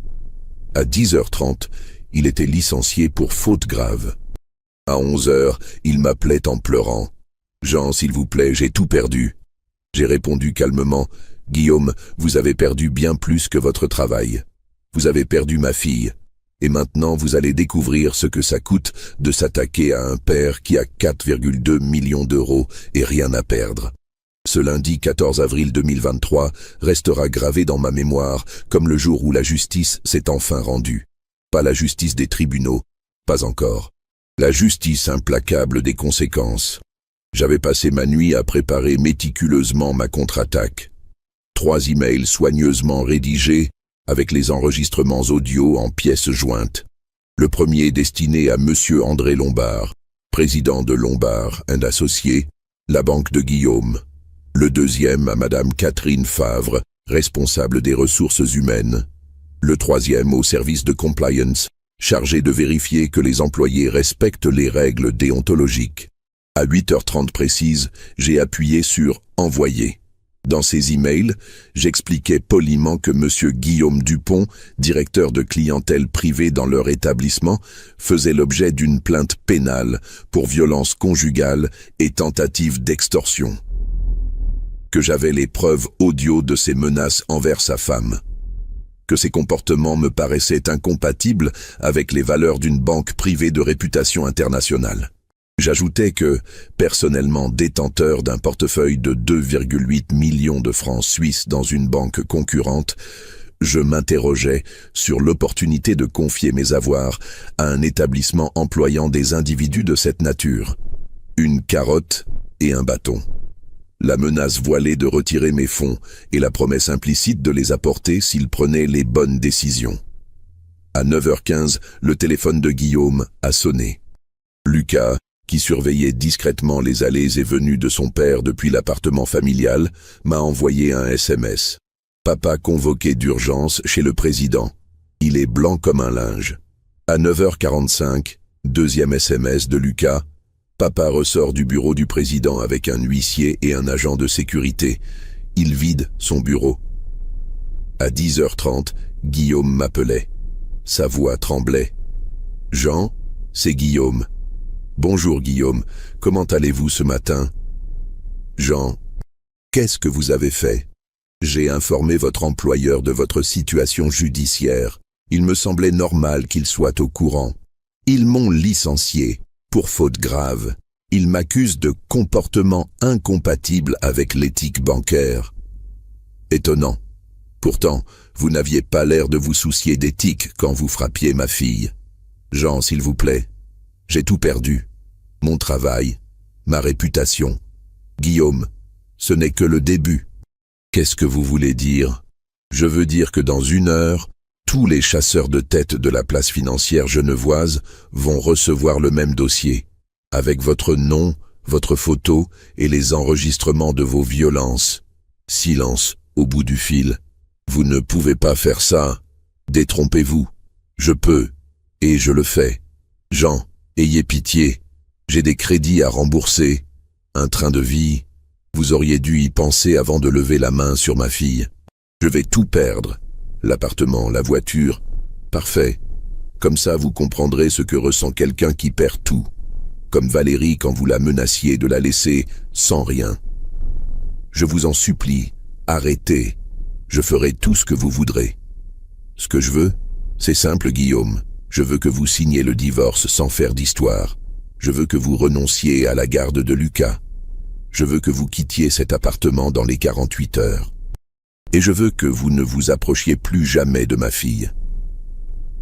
S1: À 10h30, il était licencié pour faute grave. À 11h, il m'appelait en pleurant. « Jean, s'il vous plaît, j'ai tout perdu. » J'ai répondu calmement, « Guillaume, vous avez perdu bien plus que votre travail. Vous avez perdu ma fille. Et maintenant, vous allez découvrir ce que ça coûte de s'attaquer à un père qui a 4,2 millions d'euros et rien à perdre. » Ce lundi 14 avril 2023 restera gravé dans ma mémoire comme le jour où la justice s'est enfin rendue. Pas la justice des tribunaux, pas encore. La justice implacable des conséquences. J'avais passé ma nuit à préparer méticuleusement ma contre-attaque. 3 emails soigneusement rédigés avec les enregistrements audio en pièces jointes. Le premier destiné à Monsieur André Lombard, président de Lombard & Associés, la banque de Guillaume. Le deuxième à Madame Catherine Favre, responsable des ressources humaines. Le troisième au service de compliance, chargé de vérifier que les employés respectent les règles déontologiques. À 8h30 précise, j'ai appuyé sur « Envoyer ». Dans ces emails, j'expliquais poliment que M. Guillaume Dupont, directeur de clientèle privée dans leur établissement, faisait l'objet d'une plainte pénale pour violence conjugale et tentative d'extorsion. Que j'avais les preuves audio de ses menaces envers sa femme. Que ses comportements me paraissaient incompatibles avec les valeurs d'une banque privée de réputation internationale. J'ajoutais que, personnellement détenteur d'un portefeuille de 2,8 millions de francs suisses dans une banque concurrente, je m'interrogeais sur l'opportunité de confier mes avoirs à un établissement employant des individus de cette nature. Une carotte et un bâton. La menace voilée de retirer mes fonds et la promesse implicite de les apporter s'ils prenaient les bonnes décisions. À 9h15, le téléphone de Guillaume a sonné. Lucas, qui surveillait discrètement les allées et venues de son père depuis l'appartement familial, m'a envoyé un SMS. Papa convoqué d'urgence chez le président. Il est blanc comme un linge. À 9h45, deuxième SMS de Lucas. Papa ressort du bureau du président avec un huissier et un agent de sécurité. Il vide son bureau. À 10h30, Guillaume m'appelait. Sa voix tremblait. « Jean, c'est Guillaume. » « Bonjour Guillaume, comment allez-vous ce matin ?»« Jean, qu'est-ce que vous avez fait ? J'ai informé votre employeur de votre situation judiciaire. Il me semblait normal qu'il soit au courant. Ils m'ont licencié pour faute grave. Ils m'accusent de comportement incompatible avec l'éthique bancaire. » Étonnant. Pourtant, vous n'aviez pas l'air de vous soucier d'éthique quand vous frappiez ma fille. Jean, s'il vous plaît, j'ai tout perdu. Mon travail, ma réputation. Guillaume, ce n'est que le début. Qu'est-ce que vous voulez dire? Je veux dire que dans 1 heure, tous les chasseurs de tête de la place financière genevoise vont recevoir le même dossier, avec votre nom, votre photo et les enregistrements de vos violences. Silence, au bout du fil. Vous ne pouvez pas faire ça. Détrompez-vous. Je peux. Et je le fais. Jean, ayez pitié. J'ai des crédits à rembourser. Un train de vie. Vous auriez dû y penser avant de lever la main sur ma fille. Je vais tout perdre. L'appartement, la voiture. Parfait. Comme ça, vous comprendrez ce que ressent quelqu'un qui perd tout. Comme Valérie quand vous la menaciez de la laisser sans rien. Je vous en supplie, arrêtez. Je ferai tout ce que vous voudrez. Ce que je veux, c'est simple, Guillaume. Je veux que vous signiez le divorce sans faire d'histoire. Je veux que vous renonciez à la garde de Lucas. Je veux que vous quittiez cet appartement dans les 48 heures. Et je veux que vous ne vous approchiez plus jamais de ma fille.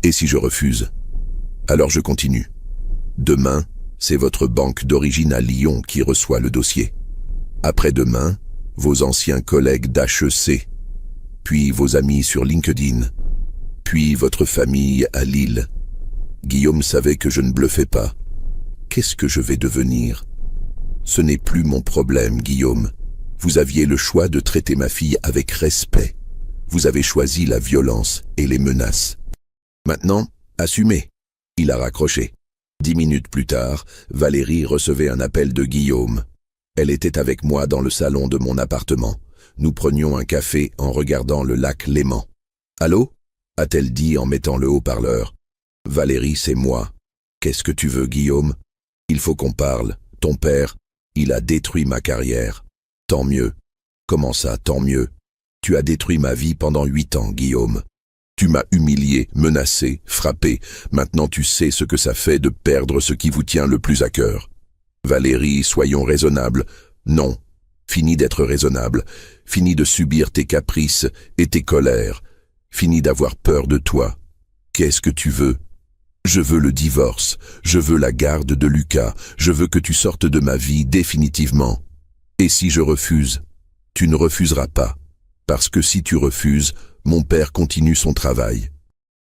S1: Et si je refuse? Alors je continue. Demain, c'est votre banque d'origine à Lyon qui reçoit le dossier. Après-demain, vos anciens collègues d'HEC, puis vos amis sur LinkedIn, puis votre famille à Lille. Guillaume savait que je ne bluffais pas. Qu'est-ce que je vais devenir? Ce n'est plus mon problème, Guillaume. Vous aviez le choix de traiter ma fille avec respect. Vous avez choisi la violence et les menaces. Maintenant, assumez. Il a raccroché. 10 minutes plus tard, Valérie recevait un appel de Guillaume. Elle était avec moi dans le salon de mon appartement. Nous prenions un café en regardant le lac Léman. « Allô ?» a-t-elle dit en mettant le haut-parleur. « Valérie, c'est moi. Qu'est-ce que tu veux, Guillaume? Il faut qu'on parle. Ton père, il a détruit ma carrière. Tant mieux. Comment ça, tant mieux? Tu as détruit ma vie pendant 8 ans, Guillaume. Tu m'as humilié, menacé, frappé. Maintenant tu sais ce que ça fait de perdre ce qui vous tient le plus à cœur. Valérie, soyons raisonnables. Non. Fini d'être raisonnable. Fini de subir tes caprices et tes colères. Fini d'avoir peur de toi. Qu'est-ce que tu veux? Je veux le divorce. Je veux la garde de Lucas. Je veux que tu sortes de ma vie définitivement. Et si je refuse? Tu ne refuseras pas. Parce que si tu refuses, mon père continue son travail.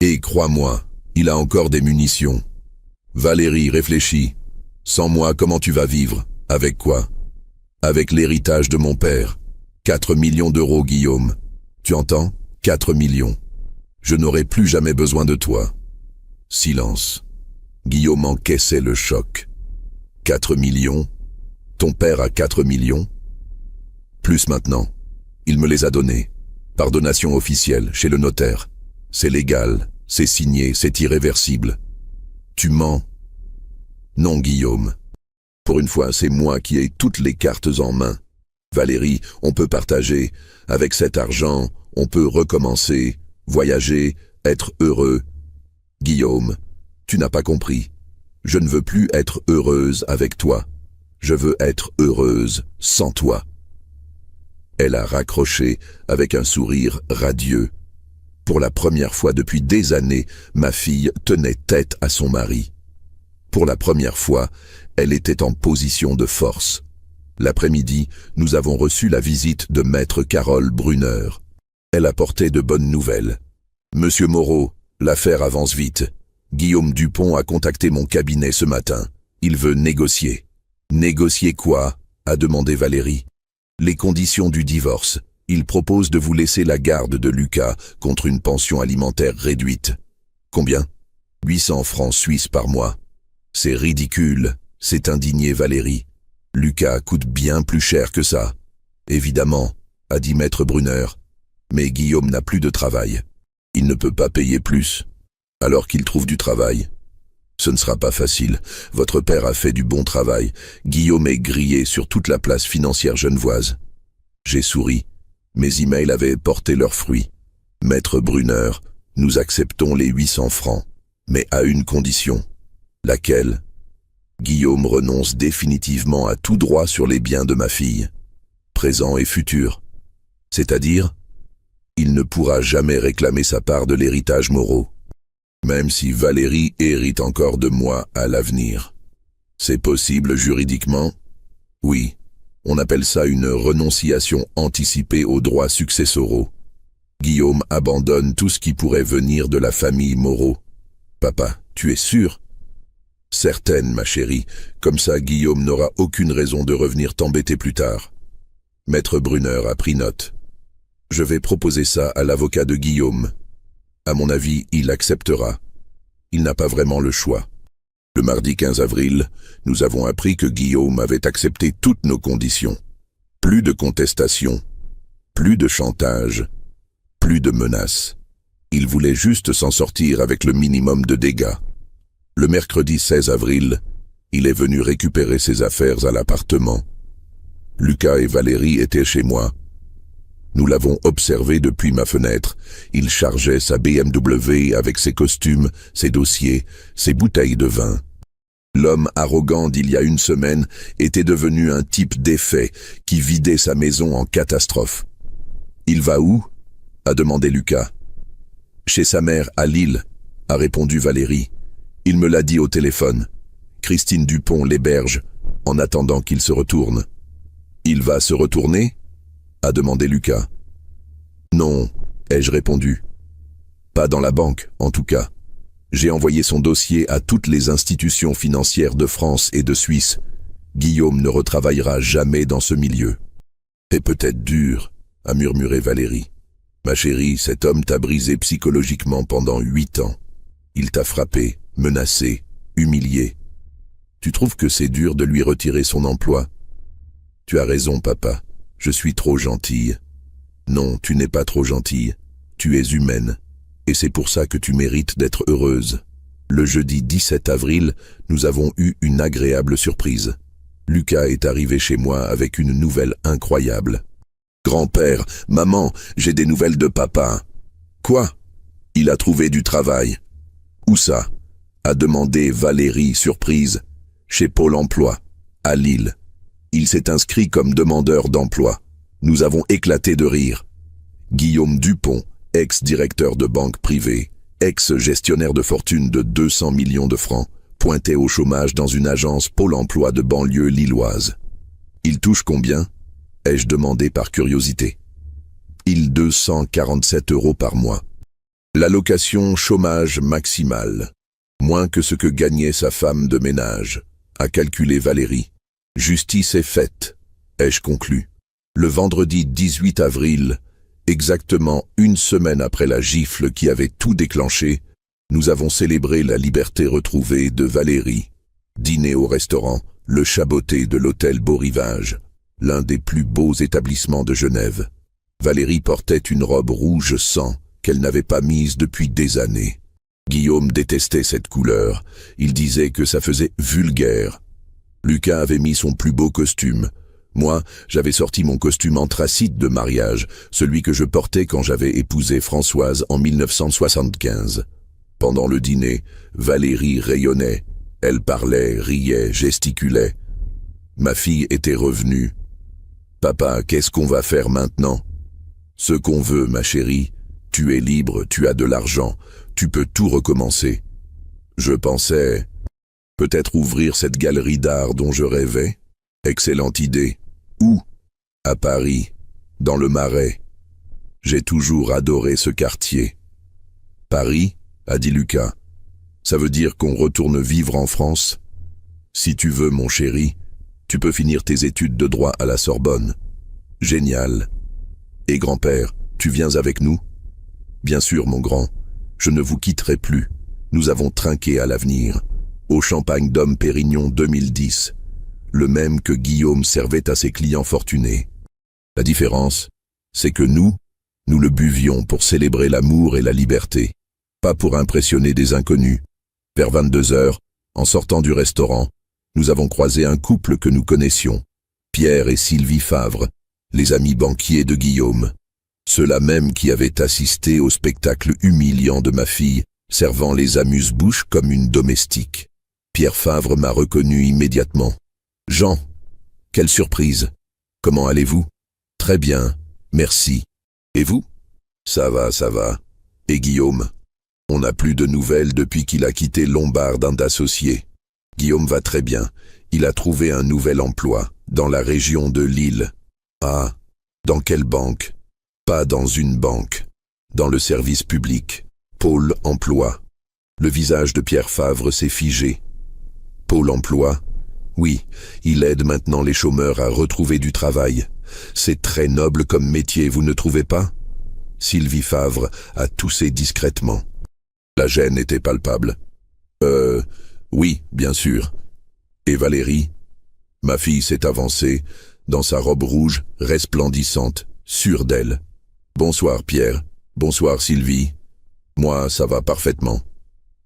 S1: Et crois-moi, il a encore des munitions. Valérie, réfléchis. Sans moi, comment tu vas vivre? Avec quoi? Avec l'héritage de mon père. 4 millions d'euros, Guillaume. Tu entends? 4 millions. Je n'aurai plus jamais besoin de toi. Silence. Guillaume encaissait le choc. 4 millions? Ton père a 4 millions? Plus maintenant. Il me les a donnés. Par donation officielle, chez le notaire. C'est légal, c'est signé, c'est irréversible. Tu mens. Non, Guillaume. Pour une fois, c'est moi qui ai toutes les cartes en main. Valérie, on peut partager. Avec cet argent, on peut recommencer, voyager, être heureux. Guillaume, tu n'as pas compris. Je ne veux plus être heureuse avec toi. Je veux être heureuse sans toi. Elle a raccroché avec un sourire radieux. Pour la première fois depuis des années, ma fille tenait tête à son mari. Pour la première fois, elle était en position de force. L'après-midi, nous avons reçu la visite de maître Carole Brunner. Elle apportait de bonnes nouvelles. « Monsieur Moreau, l'affaire avance vite. Guillaume Dupont a contacté mon cabinet ce matin. Il veut négocier. »« Négocier quoi ?» a demandé Valérie. « Les conditions du divorce. Il propose de vous laisser la garde de Lucas contre une pension alimentaire réduite. »« Combien ? » ?»« 800 francs suisses par mois. »« C'est ridicule, » s'est indignée Valérie. « Lucas coûte bien plus cher que ça. »« Évidemment, » a dit maître Brunner. « Mais Guillaume n'a plus de travail. Il ne peut pas payer plus. Alors qu'il trouve du travail. Ce ne sera pas facile. Votre père a fait du bon travail. Guillaume est grillé sur toute la place financière genevoise. » J'ai souri. Mes emails avaient porté leurs fruits. Maître Brunner, nous acceptons les 800 francs, mais à une condition. Laquelle? Guillaume renonce définitivement à tout droit sur les biens de ma fille, présent et futur. C'est-à-dire? Il ne pourra jamais réclamer sa part de l'héritage Moreau, même si Valérie hérite encore de moi à l'avenir. C'est possible juridiquement? Oui, on appelle ça une renonciation anticipée aux droits successoraux. Guillaume abandonne tout ce qui pourrait venir de la famille Moreau. Papa, tu es sûr? Certaine, ma chérie, comme ça Guillaume n'aura aucune raison de revenir t'embêter plus tard. Maître Brunner a pris note. Je vais proposer ça à l'avocat de Guillaume. À mon avis, il acceptera. Il n'a pas vraiment le choix. Le mardi 15 avril, nous avons appris que Guillaume avait accepté toutes nos conditions. Plus de contestation, plus de chantage, plus de menaces. Il voulait juste s'en sortir avec le minimum de dégâts. Le mercredi 16 avril, il est venu récupérer ses affaires à l'appartement. Lucas et Valérie étaient chez moi. Nous l'avons observé depuis ma fenêtre. Il chargeait sa BMW avec ses costumes, ses dossiers, ses bouteilles de vin. L'homme arrogant d'il y a une semaine était devenu un type défait qui vidait sa maison en catastrophe. « Il va où ?» a demandé Lucas. « Chez sa mère à Lille », a répondu Valérie. « Il me l'a dit au téléphone. Christine Dupont l'héberge en attendant qu'il se retourne. »« Il va se retourner ?» a demandé Lucas. « Non, ai-je répondu. Pas dans la banque, en tout cas. J'ai envoyé son dossier à toutes les institutions financières de France et de Suisse. Guillaume ne retravaillera jamais dans ce milieu. »« C'est peut-être dur, » a murmuré Valérie. « Ma chérie, cet homme t'a brisé psychologiquement pendant 8 ans. Il t'a frappé, menacé, humilié. Tu trouves que c'est dur de lui retirer son emploi? Tu as raison, papa. Je suis trop gentille. Non, tu n'es pas trop gentille. Tu es humaine. Et c'est pour ça que tu mérites d'être heureuse. Le jeudi 17 avril, nous avons eu une agréable surprise. Lucas est arrivé chez moi avec une nouvelle incroyable. « Grand-père, maman, j'ai des nouvelles de papa. »« Quoi ? Il a trouvé du travail. »« Où ça ?» a demandé Valérie, surprise. « Chez Pôle emploi, à Lille. Il s'est inscrit comme demandeur d'emploi. Nous avons éclaté de rire. Guillaume Dupont, ex-directeur de banque privée, ex-gestionnaire de fortune de 200 millions de francs, pointé au chômage dans une agence Pôle emploi de banlieue lilloise. Il touche combien ? Ai-je demandé par curiosité. Il 247 € par mois. L'allocation chômage maximale, moins que ce que gagnait sa femme de ménage, a calculé Valérie. Justice est faite, ai-je conclu. Le vendredi 18 avril, exactement une semaine après la gifle qui avait tout déclenché, nous avons célébré la liberté retrouvée de Valérie. Dîner au restaurant, le Chaboté de l'hôtel Beau Rivage, l'un des plus beaux établissements de Genève. Valérie portait une robe rouge sang qu'elle n'avait pas mise depuis des années. Guillaume détestait cette couleur, il disait que ça faisait vulgaire. Lucas avait mis son plus beau costume. Moi, j'avais sorti mon costume anthracite de mariage, celui que je portais quand j'avais épousé Françoise en 1975. Pendant le dîner, Valérie rayonnait. Elle parlait, riait, gesticulait. Ma fille était revenue. « Papa, qu'est-ce qu'on va faire maintenant ?»« Ce qu'on veut, ma chérie. Tu es libre, tu as de l'argent, tu peux tout recommencer. » Je pensais, peut-être ouvrir cette galerie d'art dont je rêvais. Excellente idée. Où ? À Paris, dans le Marais. J'ai toujours adoré ce quartier. Paris, a dit Lucas. Ça veut dire qu'on retourne vivre en France ? Si tu veux, mon chéri, tu peux finir tes études de droit à la Sorbonne. Génial. Et grand-père, tu viens avec nous ? Bien sûr, mon grand. Je ne vous quitterai plus. Nous avons trinqué à l'avenir. Au champagne d'Homme Pérignon 2010. Le même que Guillaume servait à ses clients fortunés. La différence, c'est que nous le buvions pour célébrer l'amour et la liberté, pas pour impressionner des inconnus. Vers 22 heures, en sortant du restaurant, nous avons croisé un couple que nous connaissions, Pierre et Sylvie Favre, les amis banquiers de Guillaume. Ceux-là même qui avaient assisté au spectacle humiliant de ma fille, servant les amuse-bouches comme une domestique. Pierre Favre m'a reconnu immédiatement. « Jean, quelle surprise! Comment allez-vous ?»« Très bien, merci. Et vous ?» Ça va, ça va. Et Guillaume? On n'a plus de nouvelles depuis qu'il a quitté Lombard d'associé. Guillaume va très bien. Il a trouvé un nouvel emploi, dans la région de Lille. Ah, dans quelle banque? Pas dans une banque. Dans le service public. Pôle emploi. Le visage de Pierre Favre s'est figé. Pôle emploi? Oui, il aide maintenant les chômeurs à retrouver du travail. C'est très noble comme métier, vous ne trouvez pas? Sylvie Favre a toussé discrètement. La gêne était palpable. Oui, bien sûr. Et Valérie? Ma fille s'est avancée, dans sa robe rouge, resplendissante, sûre d'elle. Bonsoir Pierre, bonsoir Sylvie. Moi, ça va parfaitement.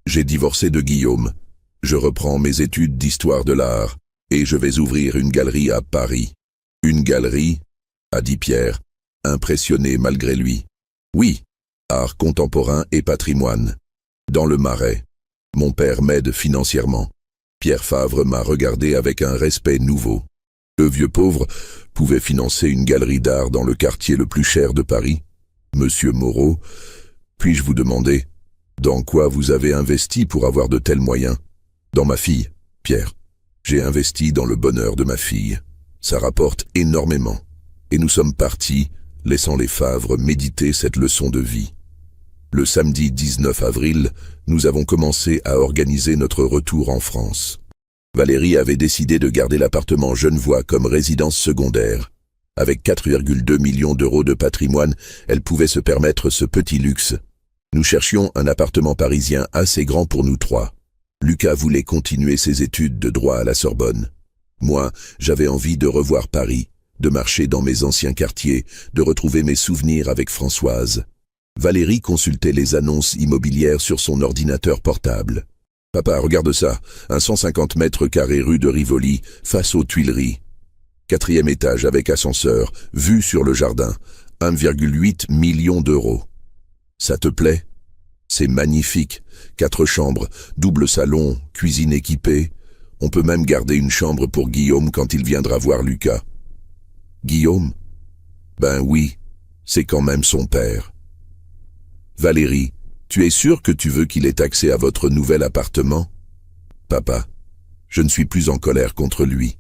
S1: J'ai divorcé de Guillaume. Je reprends mes études d'histoire de l'art, et je vais ouvrir une galerie à Paris. Une galerie? A dit Pierre, impressionné malgré lui. Oui, art contemporain et patrimoine. Dans le Marais. Mon père m'aide financièrement. Pierre Favre m'a regardé avec un respect nouveau. Le vieux pauvre pouvait financer une galerie d'art dans le quartier le plus cher de Paris. Monsieur Moreau, puis-je vous demander, dans quoi vous avez investi pour avoir de tels moyens? Dans ma fille, Pierre. J'ai investi dans le bonheur de ma fille. Ça rapporte énormément. Et nous sommes partis, laissant les Favre méditer cette leçon de vie. Le samedi 19 avril, nous avons commencé à organiser notre retour en France. Valérie avait décidé de garder l'appartement Genevois comme résidence secondaire. Avec 4,2 millions d'euros de patrimoine, elle pouvait se permettre ce petit luxe. Nous cherchions un appartement parisien assez grand pour nous trois. Lucas voulait continuer ses études de droit à la Sorbonne. Moi, j'avais envie de revoir Paris, de marcher dans mes anciens quartiers, de retrouver mes souvenirs avec Françoise. Valérie consultait les annonces immobilières sur son ordinateur portable. « Papa, regarde ça, un 150 mètres carrés rue de Rivoli, face aux Tuileries. 4e étage avec ascenseur, vue sur le jardin, 1,8 million d'euros. Ça te plaît? C'est magnifique, 4 chambres, double salon, cuisine équipée. On peut même garder une chambre pour Guillaume quand il viendra voir Lucas. » Guillaume? Ben oui, c'est quand même son père. Valérie, tu es sûre que tu veux qu'il ait accès à votre nouvel appartement? Papa, je ne suis plus en colère contre lui.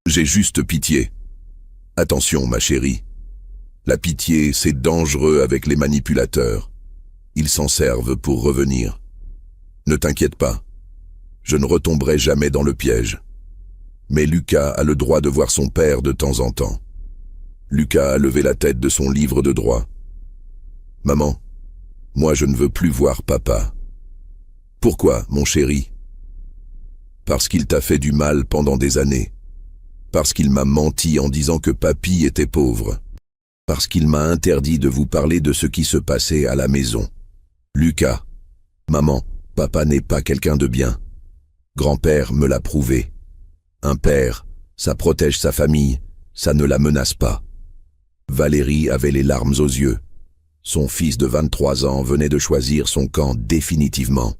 S1: J'ai juste pitié. Attention, ma chérie. La pitié, c'est dangereux avec les manipulateurs. Ils s'en servent pour revenir. Ne t'inquiète pas. Je ne retomberai jamais dans le piège. Mais Lucas a le droit de voir son père de temps en temps. Lucas a levé la tête de son livre de droit. Maman, moi je ne veux plus voir papa. Pourquoi, mon chéri? Parce qu'il t'a fait du mal pendant des années. Parce qu'il m'a menti en disant que papy était pauvre. Parce qu'il m'a interdit de vous parler de ce qui se passait à la maison. Lucas, maman, papa n'est pas quelqu'un de bien. Grand-père me l'a prouvé. Un père, ça protège sa famille, ça ne la menace pas. Valérie avait les larmes aux yeux. Son fils de 23 ans venait de choisir son camp définitivement.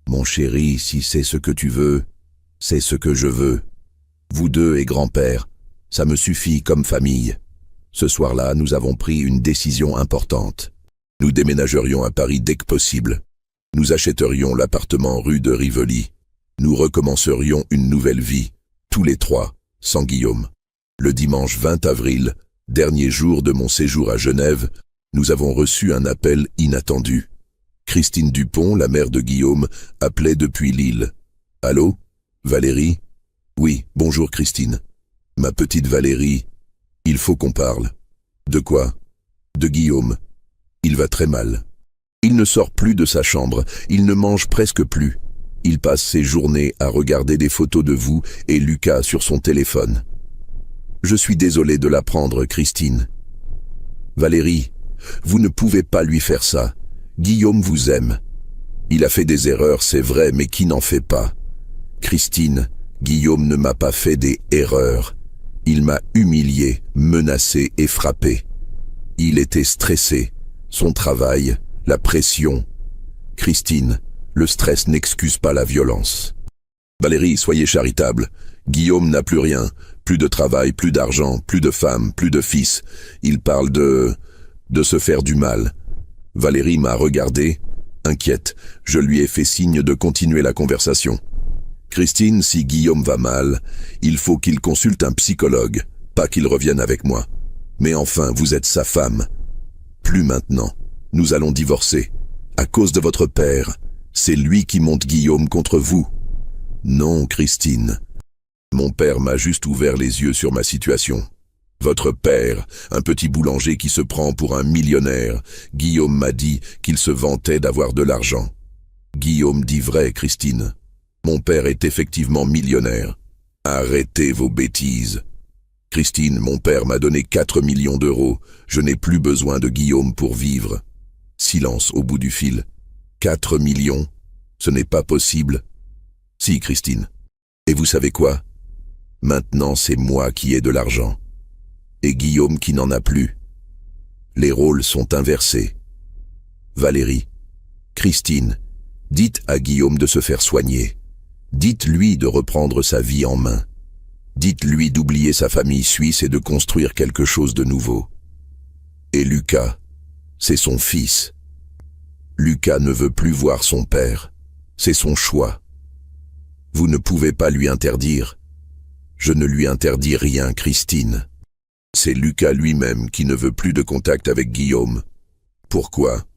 S1: Mon chéri, si c'est ce que tu veux, c'est ce que je veux. Vous deux et grand-père, ça me suffit comme famille. Ce soir-là, nous avons pris une décision importante. Nous déménagerions à Paris dès que possible. Nous achèterions l'appartement rue de Rivoli. Nous recommencerions une nouvelle vie, tous les trois, sans Guillaume. Le dimanche 20 avril, dernier jour de mon séjour à Genève, nous avons reçu un appel inattendu. Christine Dupont, la mère de Guillaume, appelait depuis Lille. « Allô? Valérie? » « Oui, bonjour Christine. Ma petite Valérie, il faut qu'on parle. »« De quoi? »« De Guillaume. Il va très mal. Il ne sort plus de sa chambre, il ne mange presque plus. Il passe ses journées à regarder des photos de vous et Lucas sur son téléphone. Je suis désolé de l'apprendre, Christine. Valérie, vous ne pouvez pas lui faire ça. Guillaume vous aime. Il a fait des erreurs, c'est vrai, mais qui n'en fait pas? Christine, Guillaume ne m'a pas fait des erreurs. Il m'a humilié, menacé et frappé. Il était stressé. Son travail, la pression. Christine, le stress n'excuse pas la violence. Valérie, soyez charitable. Guillaume n'a plus rien. Plus de travail, plus d'argent, plus de femme, plus de fils. Il parle de se faire du mal. Valérie m'a regardé, inquiète. Je lui ai fait signe de continuer la conversation. Christine, si Guillaume va mal, il faut qu'il consulte un psychologue, pas qu'il revienne avec moi. Mais enfin, vous êtes sa femme. Plus maintenant. Nous allons divorcer. À cause de votre père. C'est lui qui monte Guillaume contre vous. Non, Christine. Mon père m'a juste ouvert les yeux sur ma situation. Votre père, un petit boulanger qui se prend pour un millionnaire, Guillaume m'a dit qu'il se vantait d'avoir de l'argent. Guillaume dit vrai, Christine. Mon père est effectivement millionnaire. Arrêtez vos bêtises. Christine, mon père m'a donné 4 millions d'euros. Je n'ai plus besoin de Guillaume pour vivre. Silence au bout du fil. 4 millions? Ce n'est pas possible. Si, Christine. Et vous savez quoi? Maintenant, c'est moi qui ai de l'argent. Et Guillaume qui n'en a plus. Les rôles sont inversés. Valérie, Christine, dites à Guillaume de se faire soigner. Dites-lui de reprendre sa vie en main. Dites-lui d'oublier sa famille suisse et de construire quelque chose de nouveau. Et Lucas, c'est son fils. Lucas ne veut plus voir son père. C'est son choix. Vous ne pouvez pas lui interdire. Je ne lui interdis rien, Christine. C'est Lucas lui-même qui ne veut plus de contact avec Guillaume. Pourquoi?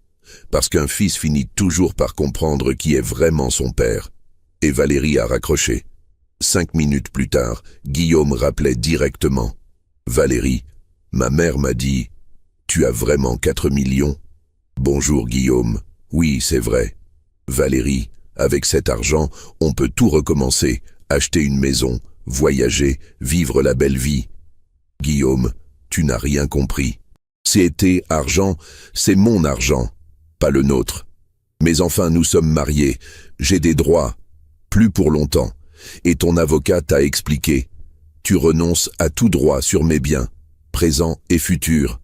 S1: Parce qu'un fils finit toujours par comprendre qui est vraiment son père. Et Valérie a raccroché. 5 minutes plus tard, Guillaume rappelait directement. Valérie, ma mère m'a dit, tu as vraiment 4 millions? Bonjour Guillaume, oui c'est vrai. Valérie, avec cet argent, on peut tout recommencer, acheter une maison, voyager, vivre la belle vie. Guillaume, tu n'as rien compris. C'était argent, c'est mon argent, pas le nôtre. Mais enfin nous sommes mariés, j'ai des droits, plus pour longtemps. Et ton avocat t'a expliqué. Tu renonces à tout droit sur mes biens, présents et futurs.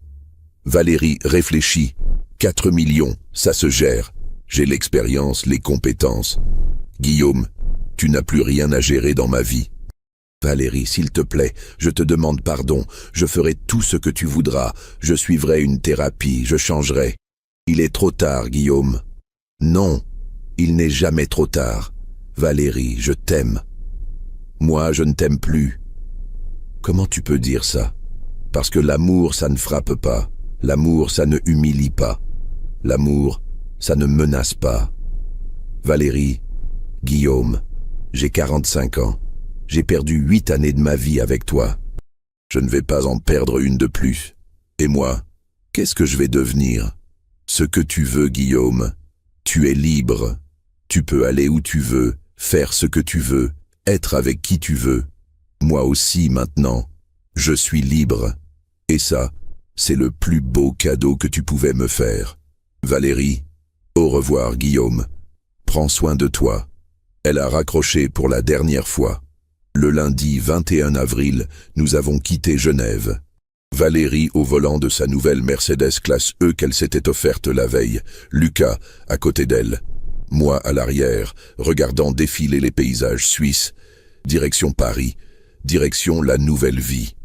S1: Valérie réfléchit. 4 millions, ça se gère. J'ai l'expérience, les compétences. Guillaume, tu n'as plus rien à gérer dans ma vie. Valérie, s'il te plaît, je te demande pardon. Je ferai tout ce que tu voudras. Je suivrai une thérapie, je changerai. Il est trop tard, Guillaume. Non, il n'est jamais trop tard. Valérie, je t'aime. Moi, je ne t'aime plus. Comment tu peux dire ça? Parce que l'amour, ça ne frappe pas. L'amour, ça ne humilie pas. L'amour, ça ne menace pas. Valérie, Guillaume, j'ai 45 ans. J'ai perdu 8 années de ma vie avec toi. Je ne vais pas en perdre une de plus. Et moi, qu'est-ce que je vais devenir? Ce que tu veux, Guillaume. Tu es libre. Tu peux aller où tu veux, faire ce que tu veux, être avec qui tu veux. Moi aussi, maintenant, je suis libre. Et ça, c'est le plus beau cadeau que tu pouvais me faire. Valérie, au revoir, Guillaume. Prends soin de toi. Elle a raccroché pour la dernière fois. Le lundi 21 avril, nous avons quitté Genève. Valérie au volant de sa nouvelle Mercedes classe E qu'elle s'était offerte la veille. Lucas à côté d'elle. Moi à l'arrière, regardant défiler les paysages suisses. Direction Paris, direction la nouvelle vie.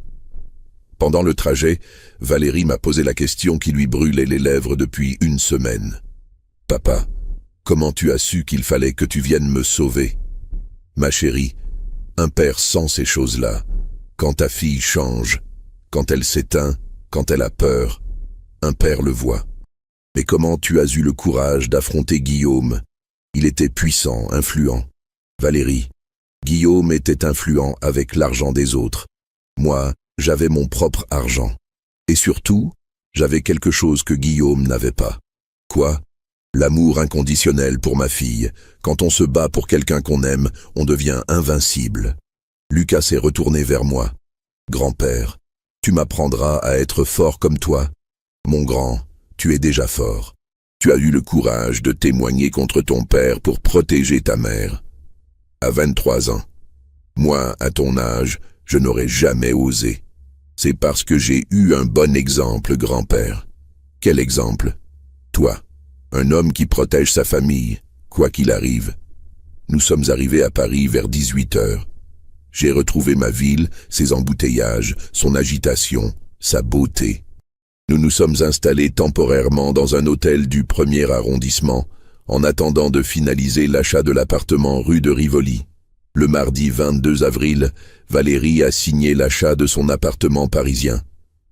S1: Pendant le trajet, Valérie m'a posé la question qui lui brûlait les lèvres depuis une semaine. « Papa, comment tu as su qu'il fallait que tu viennes me sauver ?» Ma chérie, un père sent ces choses-là. Quand ta fille change, quand elle s'éteint, quand elle a peur, un père le voit. Mais comment tu as eu le courage d'affronter Guillaume? Il était puissant, influent. Valérie, Guillaume était influent avec l'argent des autres. Moi, j'avais mon propre argent. Et surtout, j'avais quelque chose que Guillaume n'avait pas. Quoi? L'amour inconditionnel pour ma fille. Quand on se bat pour quelqu'un qu'on aime, on devient invincible. Lucas s'est retourné vers moi. Grand-père, tu m'apprendras à être fort comme toi. Mon grand, tu es déjà fort. Tu as eu le courage de témoigner contre ton père pour protéger ta mère. À 23 ans. Moi, à ton âge, je n'aurais jamais osé. C'est parce que j'ai eu un bon exemple, grand-père. Quel exemple? Toi, un homme qui protège sa famille, quoi qu'il arrive. Nous sommes arrivés à Paris vers 18 heures. J'ai retrouvé ma ville, ses embouteillages, son agitation, sa beauté. Nous nous sommes installés temporairement dans un hôtel du 1er arrondissement, en attendant de finaliser l'achat de l'appartement rue de Rivoli. Le mardi 22 avril, Valérie a signé l'achat de son appartement parisien.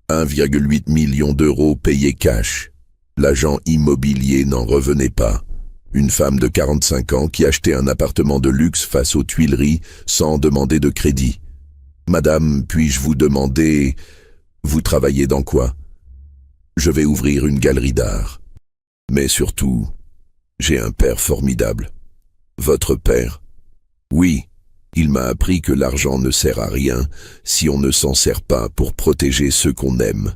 S1: 1,8 million d'euros payés cash. L'agent immobilier n'en revenait pas. Une femme de 45 ans qui achetait un appartement de luxe face aux Tuileries sans demander de crédit. « Madame, puis-je vous demander, vous travaillez dans quoi ? Je vais ouvrir une galerie d'art. Mais surtout, j'ai un père formidable. Votre père ? Oui, il m'a appris que l'argent ne sert à rien si on ne s'en sert pas pour protéger ceux qu'on aime.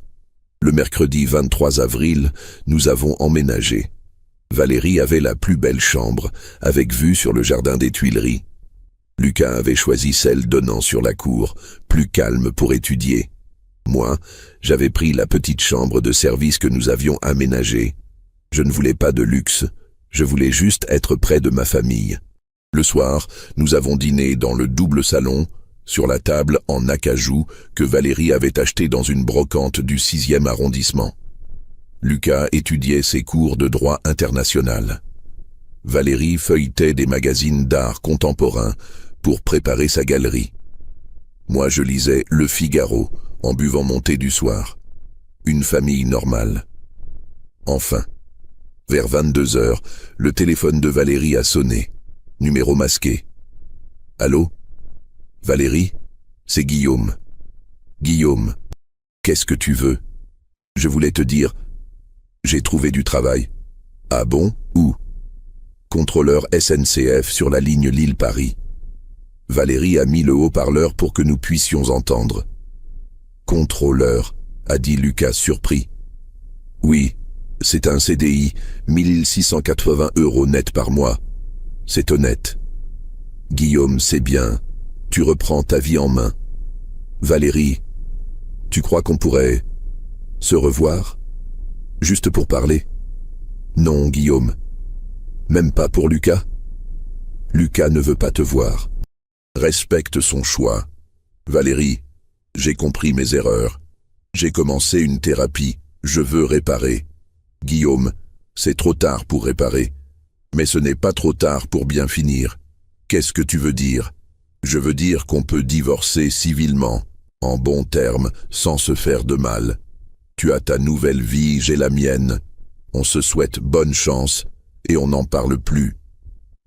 S1: Le mercredi 23 avril, nous avons emménagé. Valérie avait la plus belle chambre, avec vue sur le jardin des Tuileries. Lucas avait choisi celle donnant sur la cour, plus calme pour étudier. Moi, j'avais pris la petite chambre de service que nous avions aménagée. Je ne voulais pas de luxe, je voulais juste être près de ma famille. Le soir, nous avons dîné dans le double salon, sur la table en acajou que Valérie avait acheté dans une brocante du 6e arrondissement. Lucas étudiait ses cours de droit international. Valérie feuilletait des magazines d'art contemporain pour préparer sa galerie. Moi, je lisais Le Figaro en buvant mon thé du soir. Une famille normale. Enfin, vers 22 heures, le téléphone de Valérie a sonné. Numéro masqué. Allô ? Valérie ? C'est Guillaume. Guillaume, qu'est-ce que tu veux ? Je voulais te dire, j'ai trouvé du travail. Ah bon ? Où ? Contrôleur SNCF sur la ligne Lille-Paris. Valérie a mis le haut-parleur pour que nous puissions entendre. Contrôleur, a dit Lucas surpris. Oui, c'est un CDI, 1680 € net par mois. C'est honnête. Guillaume, c'est bien. Tu reprends ta vie en main. Valérie, tu crois qu'on pourrait se revoir ? Juste pour parler ? Non, Guillaume. Même pas pour Lucas ? Lucas ne veut pas te voir. Respecte son choix. Valérie, j'ai compris mes erreurs. J'ai commencé une thérapie. Je veux réparer. Guillaume, c'est trop tard pour réparer. Mais ce n'est pas trop tard pour bien finir. Qu'est-ce que tu veux dire ? Je veux dire qu'on peut divorcer civilement, en bons termes, sans se faire de mal. Tu as ta nouvelle vie, j'ai la mienne. On se souhaite bonne chance et on n'en parle plus.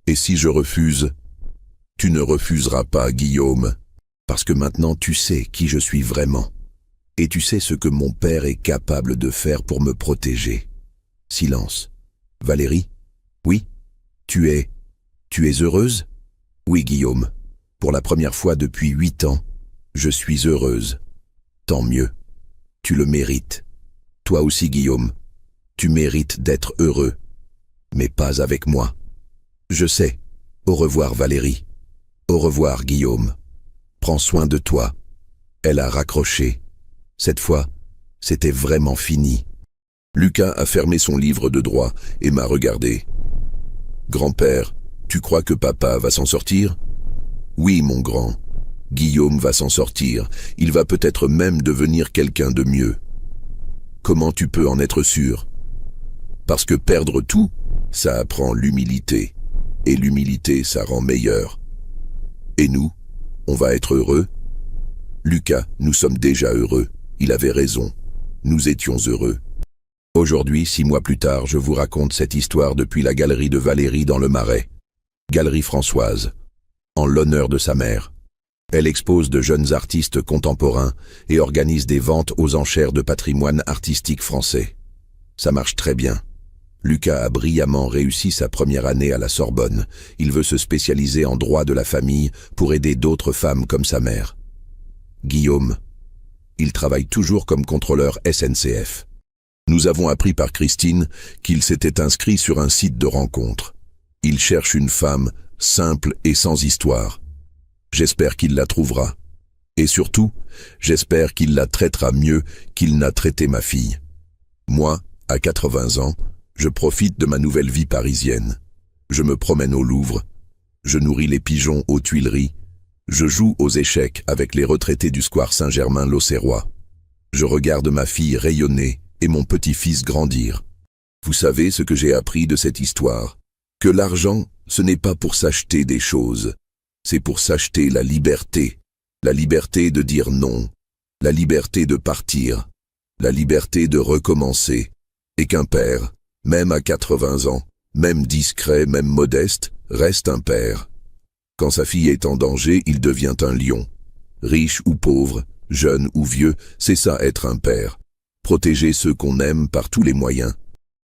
S1: Et si je refuse ? Tu ne refuseras pas, Guillaume, parce que maintenant tu sais qui je suis vraiment. Et tu sais ce que mon père est capable de faire pour me protéger. Silence. Valérie ? Oui ? Tu es heureuse ? Oui, Guillaume. Pour la première fois depuis 8 ans, je suis heureuse. Tant mieux. Tu le mérites. Toi aussi, Guillaume. Tu mérites d'être heureux. Mais pas avec moi. Je sais. Au revoir, Valérie. Au revoir, Guillaume. Prends soin de toi. Elle a raccroché. Cette fois, c'était vraiment fini. Lucas a fermé son livre de droit et m'a regardé. Grand-père, tu crois que papa va s'en sortir ? Oui, mon grand. Guillaume va s'en sortir. Il va peut-être même devenir quelqu'un de mieux. Comment tu peux en être sûr ? Parce que perdre tout, ça apprend l'humilité. Et l'humilité, ça rend meilleur. Et nous, on va être heureux ? Lucas, nous sommes déjà heureux. Il avait raison. Nous étions heureux. Aujourd'hui, 6 mois plus tard, je vous raconte cette histoire depuis la galerie de Valérie dans le Marais. Galerie Françoise, en l'honneur de sa mère. Elle expose de jeunes artistes contemporains et organise des ventes aux enchères de patrimoine artistique français. Ça marche très bien. Lucas a brillamment réussi sa première année à la Sorbonne. Il veut se spécialiser en droit de la famille pour aider d'autres femmes comme sa mère. Guillaume, il travaille toujours comme contrôleur SNCF. Nous avons appris par Christine qu'il s'était inscrit sur un site de rencontre. Il cherche une femme simple et sans histoire. J'espère qu'il la trouvera. Et surtout, j'espère qu'il la traitera mieux qu'il n'a traité ma fille. Moi, à 80 ans, je profite de ma nouvelle vie parisienne. Je me promène au Louvre, je nourris les pigeons aux Tuileries, je joue aux échecs avec les retraités du square Saint-Germain-l'Auxerrois. Je regarde ma fille rayonner et mon petit-fils grandirent. Vous savez ce que j'ai appris de cette histoire? Que l'argent, ce n'est pas pour s'acheter des choses, c'est pour s'acheter la liberté de dire non, la liberté de partir, la liberté de recommencer, et qu'un père, même à 80 ans, même discret, même modeste, reste un père. Quand sa fille est en danger, il devient un lion. Riche ou pauvre, jeune ou vieux, c'est ça être un père. Protéger ceux qu'on aime par tous les moyens.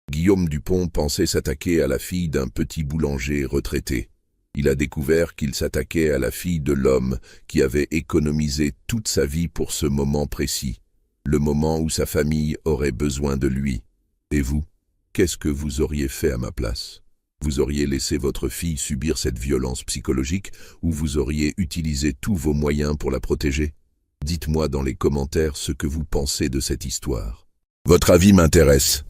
S1: Guillaume Dupont pensait s'attaquer à la fille d'un petit boulanger retraité. Il a découvert qu'il s'attaquait à la fille de l'homme qui avait économisé toute sa vie pour ce moment précis, le moment où sa famille aurait besoin de lui. Et vous, qu'est-ce que vous auriez fait à ma place? Vous auriez laissé votre fille subir cette violence psychologique ou vous auriez utilisé tous vos moyens pour la protéger? Dites-moi dans les commentaires ce que vous pensez de cette histoire. Votre avis m'intéresse.